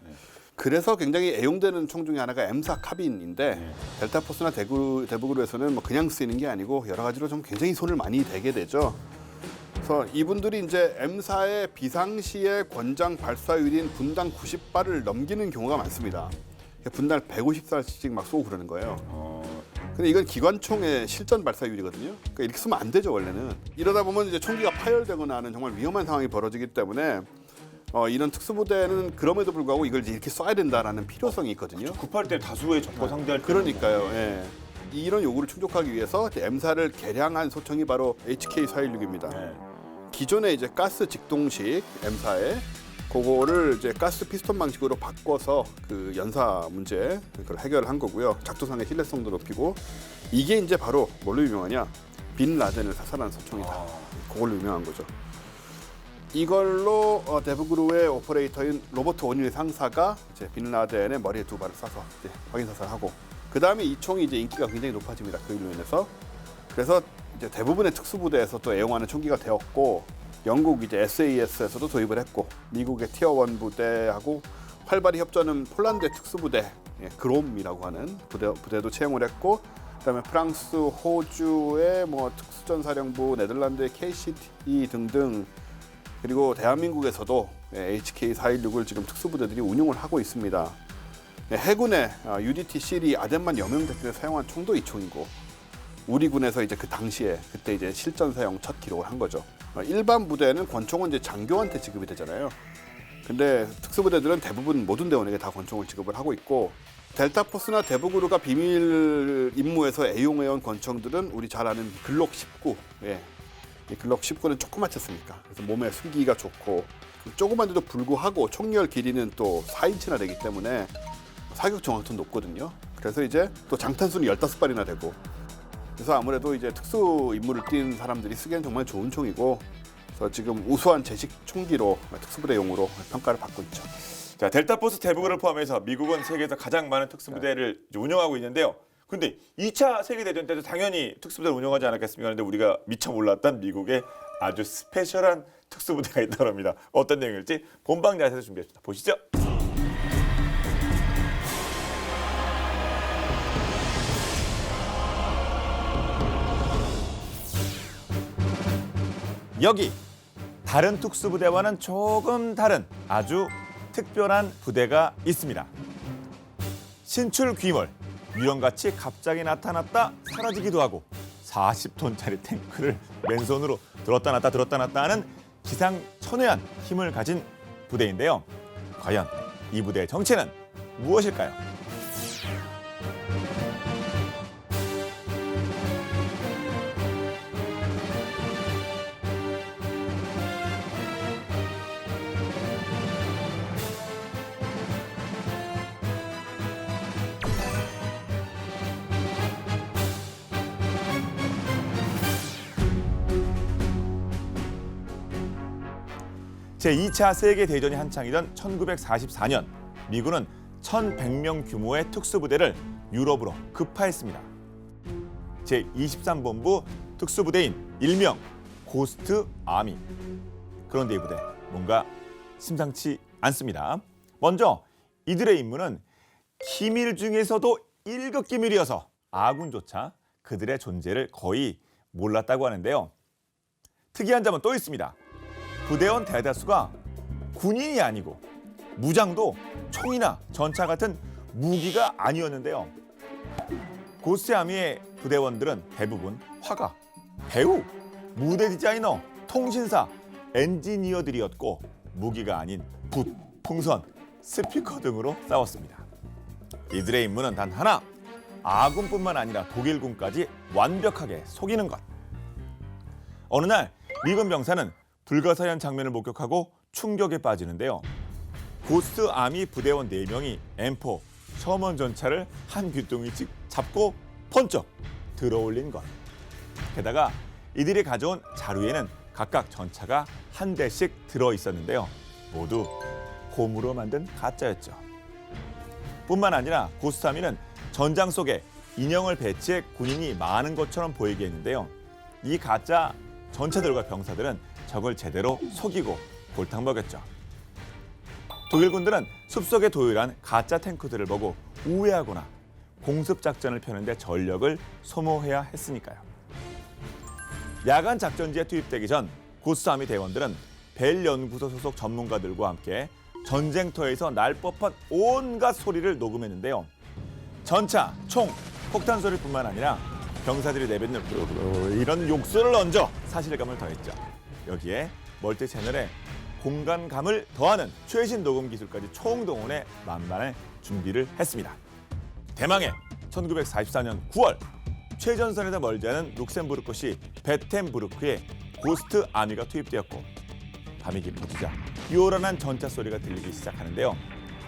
Speaker 3: 그래서 굉장히 애용되는 총 중에 하나가 M4 카빈인데 델타포스나 대북으로에서는 뭐 그냥 쓰이는 게 아니고 여러 가지로 좀 굉장히 손을 많이 대게 되죠. 그래서 이분들이 이제 M4의 비상시에 권장 발사율인 분당 90발을 넘기는 경우가 많습니다. 분당 150발씩 막 쏘고 그러는 거예요. 근데 이건 기관총의 실전 발사율이거든요. 그러니까 이렇게 쓰면 안 되죠, 원래는. 이러다 보면 이제 총기가 파열되거나 하는 정말 위험한 상황이 벌어지기 때문에 이런 특수부대는 그럼에도 불구하고 이걸 이렇게 쏴야 된다라는 필요성이 있거든요.
Speaker 1: 급할 때 다수의 적과 상대할 때
Speaker 3: 그러니까요. 예. 이런 요구를 충족하기 위해서 M4를 개량한 소총이 바로 HK416입니다. 기존에 이제 가스 직동식 M4에 그거를 이제 가스 피스톤 방식으로 바꿔서 그 연사 문제 그걸 해결한 거고요. 작동상의 신뢰성도 높이고 이게 이제 바로 뭘로 유명하냐? 빈 라덴을 사살한 소총이다. 그걸로 유명한 거죠. 이걸로 데브그루의 오퍼레이터인 로버트 오닐 상사가 이제 빈 라덴의 머리에 두 발을 쏴서 이제 확인 사살하고 그 다음에 이 총이 이제 인기가 굉장히 높아집니다. 그 일로 인해서 그래서 이제 대부분의 특수부대에서 또 애용하는 총기가 되었고 영국 이제 SAS에서도 도입을 했고 미국의 티어1 부대하고 활발히 협조하는 폴란드의 특수부대 그롬이라고 하는 부대도 채용을 했고 그다음에 프랑스, 호주의 뭐 특수전사령부, 네덜란드의 KCT 등등 그리고 대한민국에서도 HK416을 지금 특수부대들이 운용을 하고 있습니다. 해군의 UDT 시리 아덴만 여명대 때 사용한 총도 이 총이고 우리 군에서 이제 그 당시에 그때 이제 실전 사용 첫 기록을 한 거죠. 일반 부대는 권총은 이제 장교한테 지급이 되잖아요. 근데 특수부대들은 대부분 모든 대원에게 다 권총을 지급을 하고 있고 델타포스나 대북으로가 비밀 임무에서 애용해온 권총들은 우리 잘 아는 글록 19. 이 글록 19는 조그맣지 않습니까? 그래서 몸에 숨기기가 좋고 조그만데도 불구하고 총열 길이는 또 4인치나 되기 때문에 사격 정확도는 높거든요. 그래서 이제 또 장탄수는 15발이나 되고 그래서 아무래도 이제 특수 임무를 띈 사람들이 쓰기엔 정말 좋은 총이고 그래서 지금 우수한 제식 총기로 특수부대용으로 평가를 받고 있죠.
Speaker 1: 자, 델타포스 대북을 포함해서 미국은 세계에서 가장 많은 특수부대를 이제 운영하고 있는데요. 근데 2차 세계대전 때도 당연히 특수부대를 운영하지 않았겠습니까? 그런데 우리가 미처 몰랐던 미국의 아주 스페셜한 특수부대가 있다고 합니다. 어떤 내용일지 본방 야세에서 준비했습니다. 보시죠. 여기 다른 특수부대와는 조금 다른 아주 특별한 부대가 있습니다. 신출 귀몰, 유령같이 갑자기 나타났다 사라지기도 하고 40톤짜리 탱크를 맨손으로 들었다 놨다 하는 기상천외한 힘을 가진 부대인데요. 과연 이 부대의 정체는 무엇일까요? 제2차 세계대전이 한창이던 1944년 미군은 1,100명 규모의 특수부대를 유럽으로 급파했습니다. 제23본부 특수부대인 일명 고스트 아미. 그런데 이 부대 뭔가 심상치 않습니다. 먼저 이들의 임무는 기밀 중에서도 1급 기밀이어서 아군조차 그들의 존재를 거의 몰랐다고 하는데요. 특이한 점은 또 있습니다. 부대원 대다수가 군인이 아니고 무장도 총이나 전차 같은 무기가 아니었는데요. 고스트 아미의 부대원들은 대부분 화가, 배우, 무대 디자이너, 통신사, 엔지니어들이었고 무기가 아닌 붓, 풍선, 스피커 등으로 싸웠습니다. 이들의 임무는 단 하나, 아군뿐만 아니라 독일군까지 완벽하게 속이는 것. 어느 날 미군 병사는 불가사의한 장면을 목격하고 충격에 빠지는데요. 고스트 아미 부대원 4명이 M4 셔먼 전차를 한 귀퉁이씩 잡고 번쩍 들어올린 것. 게다가 이들이 가져온 자루에는 각각 전차가 한 대씩 들어 있었는데요. 모두 곰으로 만든 가짜였죠. 뿐만 아니라 고스트 아미는 전장 속에 인형을 배치해 군인이 많은 것처럼 보이게 했는데요. 이 가짜 전차들과 병사들은 적을 제대로 속이고 골탕 먹였죠. 독일군들은 숲속에 도열한 가짜 탱크들을 보고 우회하거나 공습 작전을 펴는데 전력을 소모해야 했으니까요. 야간 작전지에 투입되기 전 고스트 아미 대원들은 벨 연구소 소속 전문가들과 함께 전쟁터에서 날 법한 온갖 소리를 녹음했는데요. 전차, 총, 폭탄 소리뿐만 아니라 병사들이 내뱉는 이런 욕설을 얹어 사실감을 더했죠. 여기에 멀티 채널에 공간감을 더하는 최신 녹음 기술까지 총동원해 만반의 준비를 했습니다. 대망의 1944년 9월 최전선에서 멀지 않은 룩셈부르크시 베텐부르크에 고스트 아미가 투입되었고 밤이 깊어지자 요란한 전차 소리가 들리기 시작하는데요.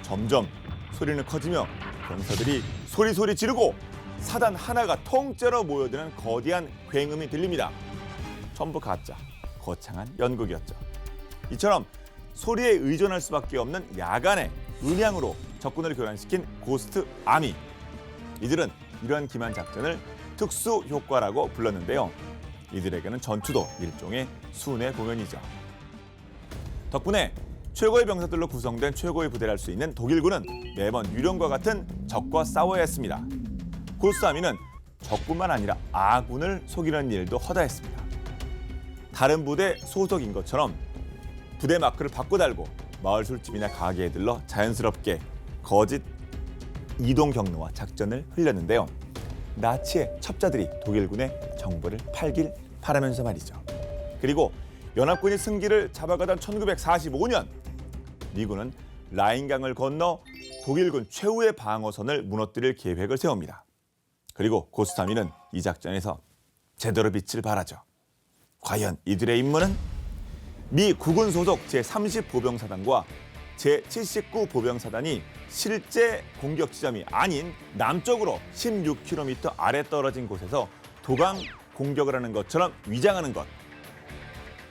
Speaker 1: 점점 소리는 커지며 병사들이 소리 지르고 사단 하나가 통째로 모여드는 거대한 굉음이 들립니다. 전부 가짜, 거창한 연극이었죠. 이처럼 소리에 의존할 수밖에 없는 야간의 음향으로 적군을 교란시킨 고스트 아미. 이들은 이러한 기만 작전을 특수 효과라고 불렀는데요. 이들에게는 전투도 일종의 순회 공연이죠. 덕분에 최고의 병사들로 구성된 최고의 부대를 할 수 있는 독일군은 매번 유령과 같은 적과 싸워야 했습니다. 고스트 아미는 적뿐만 아니라 아군을 속이는 일도 허다했습니다. 다른 부대 소속인 것처럼 부대 마크를 바꿔 달고 마을 술집이나 가게에 들러 자연스럽게 거짓 이동 경로와 작전을 흘렸는데요. 나치의 첩자들이 독일군의 정보를 팔면서 말이죠. 그리고 연합군이 승기를 잡아가던 1945년 미군은 라인강을 건너 독일군 최후의 방어선을 무너뜨릴 계획을 세웁니다. 그리고 고스트 아미는 이 작전에서 제대로 빛을 발하죠. 과연 이들의 임무는 미 국군 소속 제30보병사단과 제79보병사단이 실제 공격 지점이 아닌 남쪽으로 16km 아래 떨어진 곳에서 도강 공격을 하는 것처럼 위장하는 것.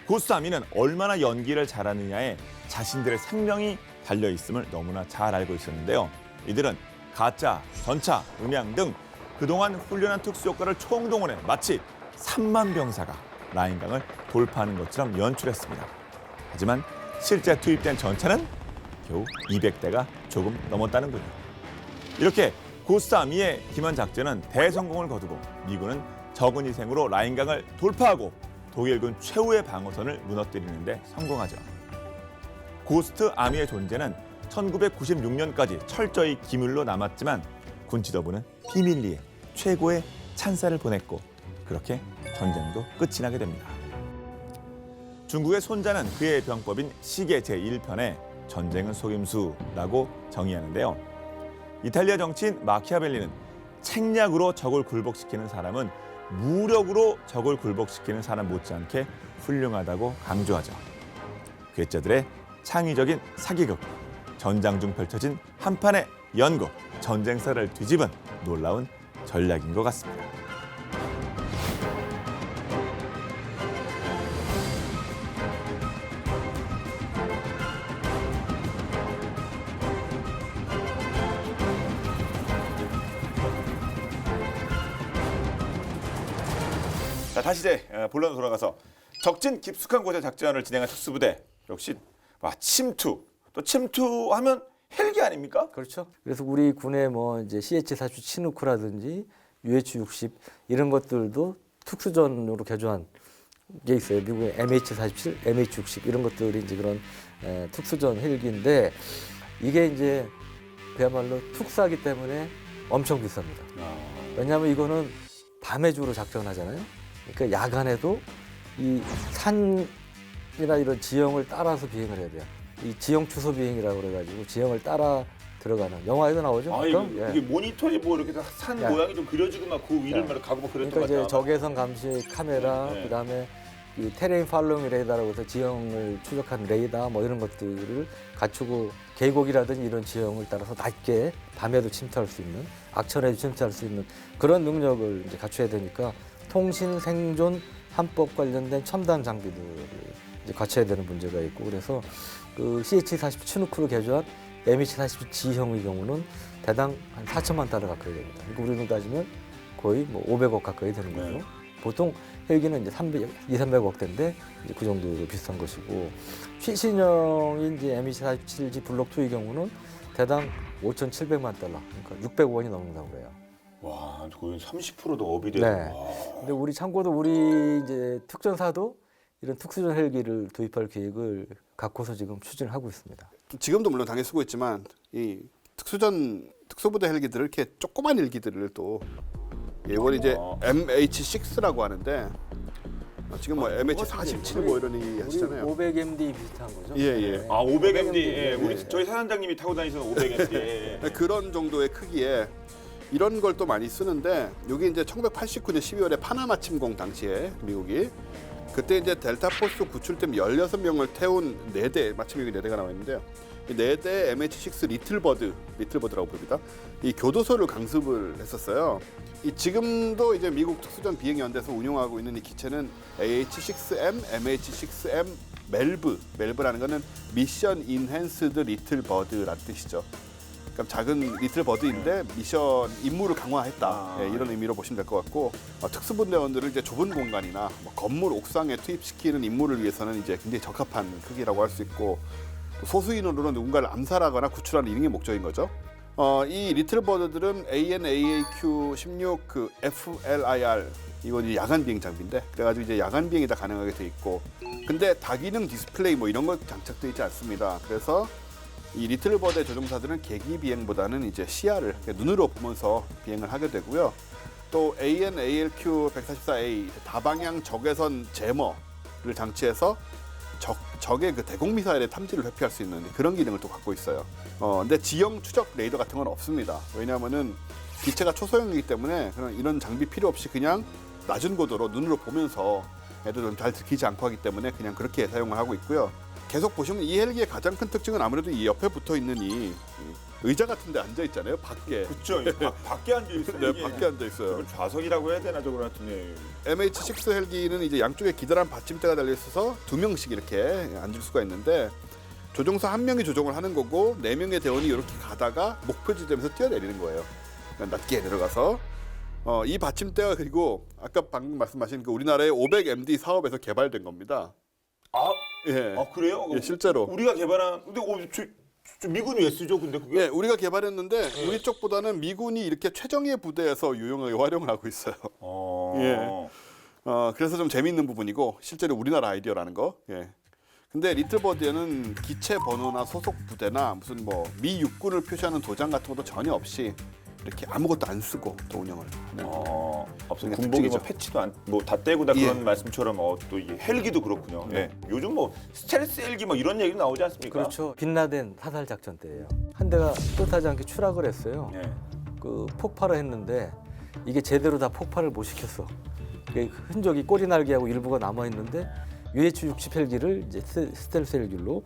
Speaker 1: 고스트 아미는 얼마나 연기를 잘하느냐에 자신들의 생명이 달려있음을 너무나 잘 알고 있었는데요. 이들은 가짜, 전차, 음향 등 그동안 훈련한 특수효과를 총동원해 마치 3만 병사가 라인강을 돌파하는 것처럼 연출했습니다. 하지만 실제 투입된 전차는 겨우 200대가 조금 넘었다는군요. 이렇게 고스트 아미의 기만 작전은 대성공을 거두고 미군은 적은 희생으로 라인강을 돌파하고 독일군 최후의 방어선을 무너뜨리는 데 성공하죠. 고스트 아미의 존재는 1996년까지 철저히 기밀로 남았지만 군 지도부는 비밀리에 최고의 찬사를 보냈고 그렇게 전쟁도 끝이 나게 됩니다. 중국의 손자는 그의 병법인 시계 제1편에 전쟁은 속임수라고 정의하는데요. 이탈리아 정치인 마키아벨리는 책략으로 적을 굴복시키는 사람은 무력으로 적을 굴복시키는 사람 못지않게 훌륭하다고 강조하죠. 괴짜들의 창의적인 사기극, 전장 중 펼쳐진 한판의 연극, 전쟁사를 뒤집은 놀라운 전략인 것 같습니다. 자, 다시 이제 본론으로 돌아가서 적진 깊숙한 곳에 작전을 진행한 특수부대 역시 침투. 또 침투하면 헬기 아닙니까?
Speaker 2: 그렇죠. 그래서 우리 군의 뭐 이제 CH-40 치누크라든지 UH-60 이런 것들도 특수전으로 개조한 게 있어요. 미국의 MH-47, MH-60 이런 것들이 이제 그런 특수전 헬기인데 이게 이제 그야말로 특수하기 때문에 엄청 비쌉니다. 왜냐하면 이거는 밤에 주로 작전하잖아요. 그러니까 야간에도 이 산이나 이런 지형을 따라서 비행을 해야 돼요. 이 지형 추소 비행이라고 그래가지고 지형을 따라 들어가는 영화에도 나오죠.
Speaker 1: 아,
Speaker 2: 가끔?
Speaker 1: 이게 모니터에 뭐 이렇게 산
Speaker 2: 야.
Speaker 1: 모양이 좀 그려지고 막 그 위를 막 가고 막 그랬던
Speaker 2: 그러니까
Speaker 1: 것
Speaker 2: 이제
Speaker 1: 같아요.
Speaker 2: 적외선 감시 카메라,
Speaker 1: 네.
Speaker 2: 그다음에 이 테레인 팔로잉 레이더라고 해서 지형을 추적한 레이더 뭐 이런 것들을 갖추고 계곡이라든지 이런 지형을 따라서 낮게 밤에도 침투할 수 있는, 악천에도 침투할 수 있는 그런 능력을 이제 갖춰야 되니까 통신 생존 함법 관련된 첨단 장비들을 이제 갖춰야 되는 문제가 있고, 그래서 그 CH-40 치누크로 개조한 MH-40 G형의 경우는 대당 한 4천만 달러 가까이 됩니다. 그러니까 우리로 따지면 거의 뭐 500억 가까이 되는 거죠.
Speaker 1: 네.
Speaker 2: 보통 헬기는 이제 200~300억대인데 이제 그 정도 비슷한 것이고, 최신형인 이제 MH-47G 블록 2의 경우는 대당 5,700만 달러, 그러니까 600원이 넘는다고 그래요.
Speaker 1: 와, 거의 30%도 업이 돼요.
Speaker 2: 네.
Speaker 1: 와.
Speaker 2: 근데 우리 참고로 우리 이제 특전사도 이런 특수전 헬기를 도입할 계획을 갖고서 지금 추진을 하고 있습니다.
Speaker 3: 지금도 물론 당연히 쓰고 있지만 이 특수부대 헬기들을 이렇게 조그만 헬기들을 또 이걸 이제 MH6라고 하는데 지금 뭐 MH47 뭐 이런 얘기 하시잖아요.
Speaker 2: 500MD 비슷한 거죠?
Speaker 3: 예, 예.
Speaker 2: 네.
Speaker 1: 아, 500MD. 예, 우리
Speaker 3: 예.
Speaker 1: 저희 사단장님이 타고 다니시는 500MD. 예.
Speaker 3: 그런 정도의 크기에 이런 걸 또 많이 쓰는데, 여기 이제 1989년 12월에 파나마 침공 당시에 미국이 그때 이제 델타포스 구출팀 16명을 태운 4대, 마침 여기 4대가 나와 있는데요. 이 4대 MH6 리틀버드라고 부릅니다. 이 교도소를 강습을 했었어요. 이 지금도 이제 미국 특수전 비행연대에서 운용하고 있는 이 기체는 AH-6M, MH-6M 멜브라는 거는 미션 인핸스드 리틀버드라는 뜻이죠. 그러니까 작은 리틀버드인데 미션 임무를 강화했다, 예, 이런 의미로 보시면 될 것 같고, 특수분대원들을 이제 좁은 공간이나 뭐 건물 옥상에 투입시키는 임무를 위해서는 이제 굉장히 적합한 크기라고 할 수 있고, 또 소수인으로는 누군가를 암살하거나 구출하는 이런 게 목적인 거죠. 이 리틀버드들은 AN/AAQ-16 그 FLIR, 이건 이제 야간 비행 장비인데, 그래가지고 이제 야간 비행이 다 가능하게 돼 있고, 근데 다기능 디스플레이 뭐 이런 거 장착돼 있지 않습니다. 그래서 이 리틀버드의 조종사들은 계기 비행보다는 이제 시야를 눈으로 보면서 비행을 하게 되고요. 또 AN/ALQ-144A 다방향 적외선 제머를 장치해서 적의 그 대공 미사일의 탐지를 회피할 수 있는 그런 기능을 또 갖고 있어요. 근데 지형 추적 레이더 같은 건 없습니다. 왜냐하면은 기체가 초소형이기 때문에 그런 이런 장비 필요 없이 그냥 낮은 고도로 눈으로 보면서 애들은 잘 들키지 않고 하기 때문에 그냥 그렇게 사용을 하고 있고요. 계속 보시면 이 헬기의 가장 큰 특징은 아무래도 이 옆에 붙어 있는 이 의자 같은 데 앉아 있잖아요. 밖에.
Speaker 1: 그렇죠. 밖에 앉아 있어요.
Speaker 3: 네,
Speaker 1: 이게.
Speaker 3: 밖에 앉아 있어요.
Speaker 1: 이걸 좌석이라고 해야 되나 저거 같은데.
Speaker 3: MH6 헬기는 이제 양쪽에 기다란 받침대가 달려 있어서 2명씩 이렇게 앉을 수가 있는데, 조종사 1명이 조종을 하는 거고 4명의 대원이 이렇게 가다가 목표 지점에서 뛰어내리는 거예요. 낮게 내려가서 이 받침대가 그리고 아까 방금 말씀하신 그 우리나라의 500MD 사업에서 개발된 겁니다.
Speaker 1: 아,
Speaker 3: 예.
Speaker 1: 그래요?
Speaker 3: 예, 실제로.
Speaker 1: 우리가 개발한 근데 저 미군이 왜 쓰죠? 근데 그게
Speaker 3: 예, 우리가 개발했는데 우리 쪽보다는 미군이 이렇게 최정예 부대에서 활용을 하고 있어요. 예. 그래서 좀 재미있는 부분이고 실제로 우리나라 아이디어라는 거. 예. 근데 리틀버드에는 기체 번호나 소속 부대나 무슨 뭐 미 육군을 표시하는 도장 같은 것도 전혀 없이 이렇게 아무것도 안 쓰고 또 운영을.
Speaker 1: 앞서
Speaker 3: 그게
Speaker 1: 군복이 뭐
Speaker 3: 특징이죠.
Speaker 1: 패치도 뭐 다 떼고 다
Speaker 3: 예.
Speaker 1: 그런 말씀처럼 또 이게 헬기도 그렇군요.
Speaker 3: 예.
Speaker 1: 요즘 뭐 스텔스 헬기 뭐 이런 얘기 나오지 않습니까?
Speaker 2: 그렇죠. 빛나된 사살 작전 때예요. 한 대가 뜻하지 않게 추락을 했어요.
Speaker 1: 예.
Speaker 2: 그 폭발을 했는데 이게 제대로 다 폭발을 못 시켰어. 그 흔적이 꼬리 날개하고 일부가 남아 있는데 UH-60 헬기를 이제 스텔스 헬기로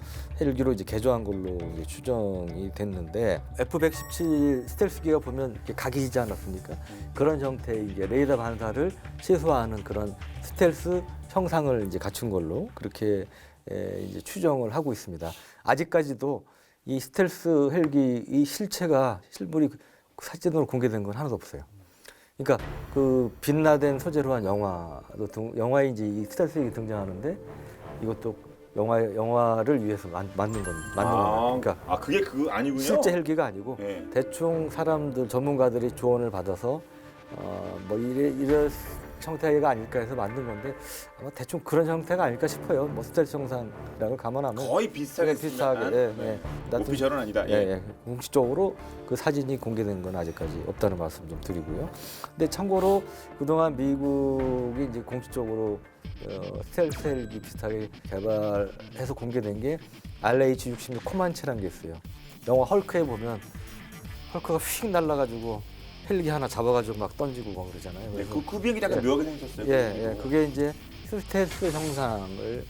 Speaker 2: 이제 개조한 걸로 이제 추정이 됐는데, F-117 스텔스기가 보면 이렇게 각이지 않았습니까? 그런 형태의 이제 레이더 반사를 최소화하는 그런 스텔스 형상을 이제 갖춘 걸로 그렇게 이제 추정을 하고 있습니다. 아직까지도 이 스텔스 헬기 이 실물이 사진으로 공개된 건 하나도 없어요. 그러니까 그 빛나된 소재로 한 영화에 이제 이 스텔스 헬기 등장하는데 이것도 영화를 위해서 만든 겁니다. 그러니까
Speaker 1: 그게 그거 아니군요.
Speaker 2: 실제 헬기가 아니고 대충 사람들 전문가들이 조언을 받아서 뭐 이런 형태가 아닐까 해서 만든 건데 아마 대충 그런 형태가 아닐까 싶어요. 뭐 스텔스 형상이라고 감안하면
Speaker 1: 거의 비슷하게
Speaker 2: 비슷하게
Speaker 1: 오피셜은 아니다.
Speaker 2: 공식적으로 그 사진이 공개된 건 아직까지 없다는 말씀 좀 드리고요. 근데 참고로 그동안 미국이 이제 공식적으로 스텔스 헬기 비슷하게 개발해서 공개된 게 RH-66 코만치라는 게 있어요. 영화 헐크에 보면 헐크가 휙 날아가지고 헬기 하나 잡아가지고 막 던지고 막 그러잖아요. 그래서
Speaker 1: 그 비행기 약간 묘하게 생겼어요.
Speaker 2: 그게 이제 스텔스 형상을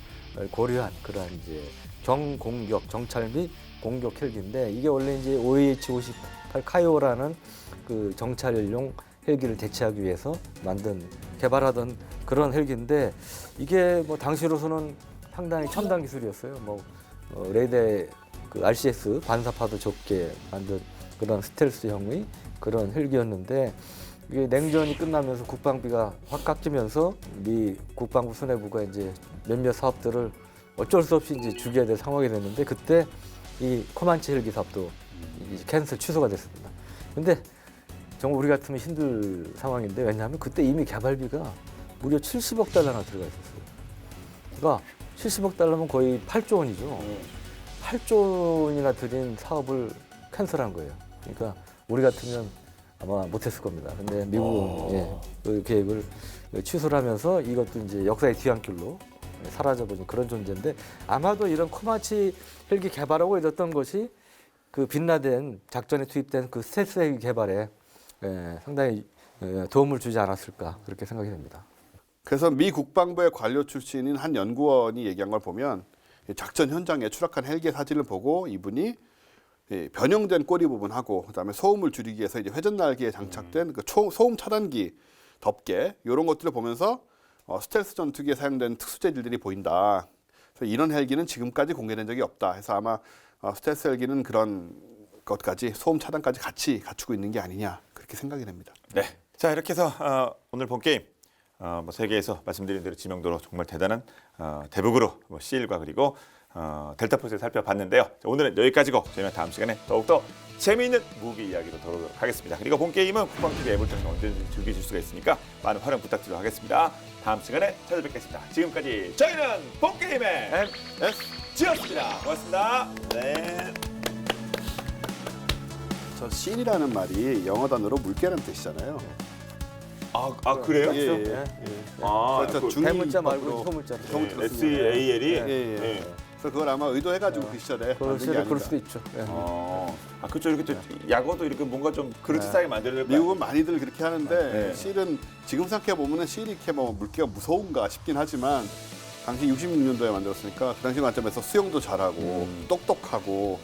Speaker 2: 고려한 그러한 이제 경공격 정찰 및 공격 헬기인데 이게 원래 이제 OH-58 카이오라는 그 정찰용 헬기를 대체하기 위해서 개발하던 그런 헬기인데 이게 뭐 당시로서는 상당히 첨단 기술이었어요. 레이더 그 RCS 반사파도 적게 만든 그런 스텔스형의 그런 헬기였는데 이게 냉전이 끝나면서 국방비가 확 깎이면서 미 국방부 수뇌부가 이제 몇몇 사업들을 어쩔 수 없이 이제 줄여야 될 상황이 됐는데 그때 이 코만치 헬기 사업도 이제 캔슬 취소가 됐습니다. 근데 정말 우리 같으면 힘들 상황인데 왜냐하면 그때 이미 개발비가 무려 70억 달러나 들어가 있었어요. 그러니까 70억 달러면 거의 8조 원이죠. 8조 원이나 들인 사업을 캔슬한 거예요. 그러니까 우리 같으면 아마 못했을 겁니다. 근데 미국은 그 계획을 취소를 하면서 이것도 이제 역사의 뒤안길로 사라져버린 그런 존재인데 아마도 이런 코마치 헬기 개발하고 있었던 것이 그 빈라덴 작전에 투입된 그 스텔스 헬기 개발에 상당히 도움을 주지 않았을까 그렇게 생각이 됩니다.
Speaker 3: 그래서 미 국방부의 관료 출신인 한 연구원이 얘기한 걸 보면 작전 현장에 추락한 헬기의 사진을 보고 이분이 변형된 꼬리 부분하고 그다음에 소음을 줄이기 위해서 이제 회전 날개에 장착된 그 소음 차단기 덮개 이런 것들을 보면서 스텔스 전투기에 사용된 특수 재질들이 보인다. 그래서 이런 헬기는 지금까지 공개된 적이 없다. 해서 아마 스텔스 헬기는 그런 것까지 소음 차단까지 같이 갖추고 있는 게 아니냐 그렇게 생각이 됩니다.
Speaker 1: 네. 자 이렇게 해서 오늘 본 게임 세계에서 말씀드린 대로 지명도로 정말 대단한 대북으로 C1과 그리고 델타포스를 살펴봤는데요. 자, 오늘은 여기까지고 저희는 다음 시간에 더욱더 재미있는 무기 이야기로 돌아오도록 하겠습니다. 그리고 본 게임은 국방TV 앱을 통해서 언제든지 즐기실 수가 있으니까 많은 활용 부탁드리도록 하겠습니다. 다음 시간에 찾아뵙겠습니다. 지금까지 저희는 본 게임의 MSG였습니다. 고맙습니다. 네.
Speaker 3: 저 씬이라는 말이 영어 단어로 물개라는 뜻이잖아요.
Speaker 1: 아 그래요?
Speaker 3: 그래서 중위
Speaker 2: 대문자 말고
Speaker 3: 밖으로
Speaker 2: 소문자.
Speaker 1: SEAL이
Speaker 3: 그래서 그걸 아마 의도해가지고 그 시절에 만든 게
Speaker 2: 그럴 수도
Speaker 3: 아닌가.
Speaker 2: 있죠.
Speaker 1: 그렇죠. 이렇게 또 약어도 이렇게 뭔가 좀 그럴듯하게 만들려고
Speaker 3: 미국은 많이들 그렇게 하는데 실은 지금 생각해 보면은 실이 이렇게 뭐 물개가 무서운가 싶긴 하지만 당시 66년도에 만들었으니까 그 당시 관점에서 수영도 잘하고 똑똑하고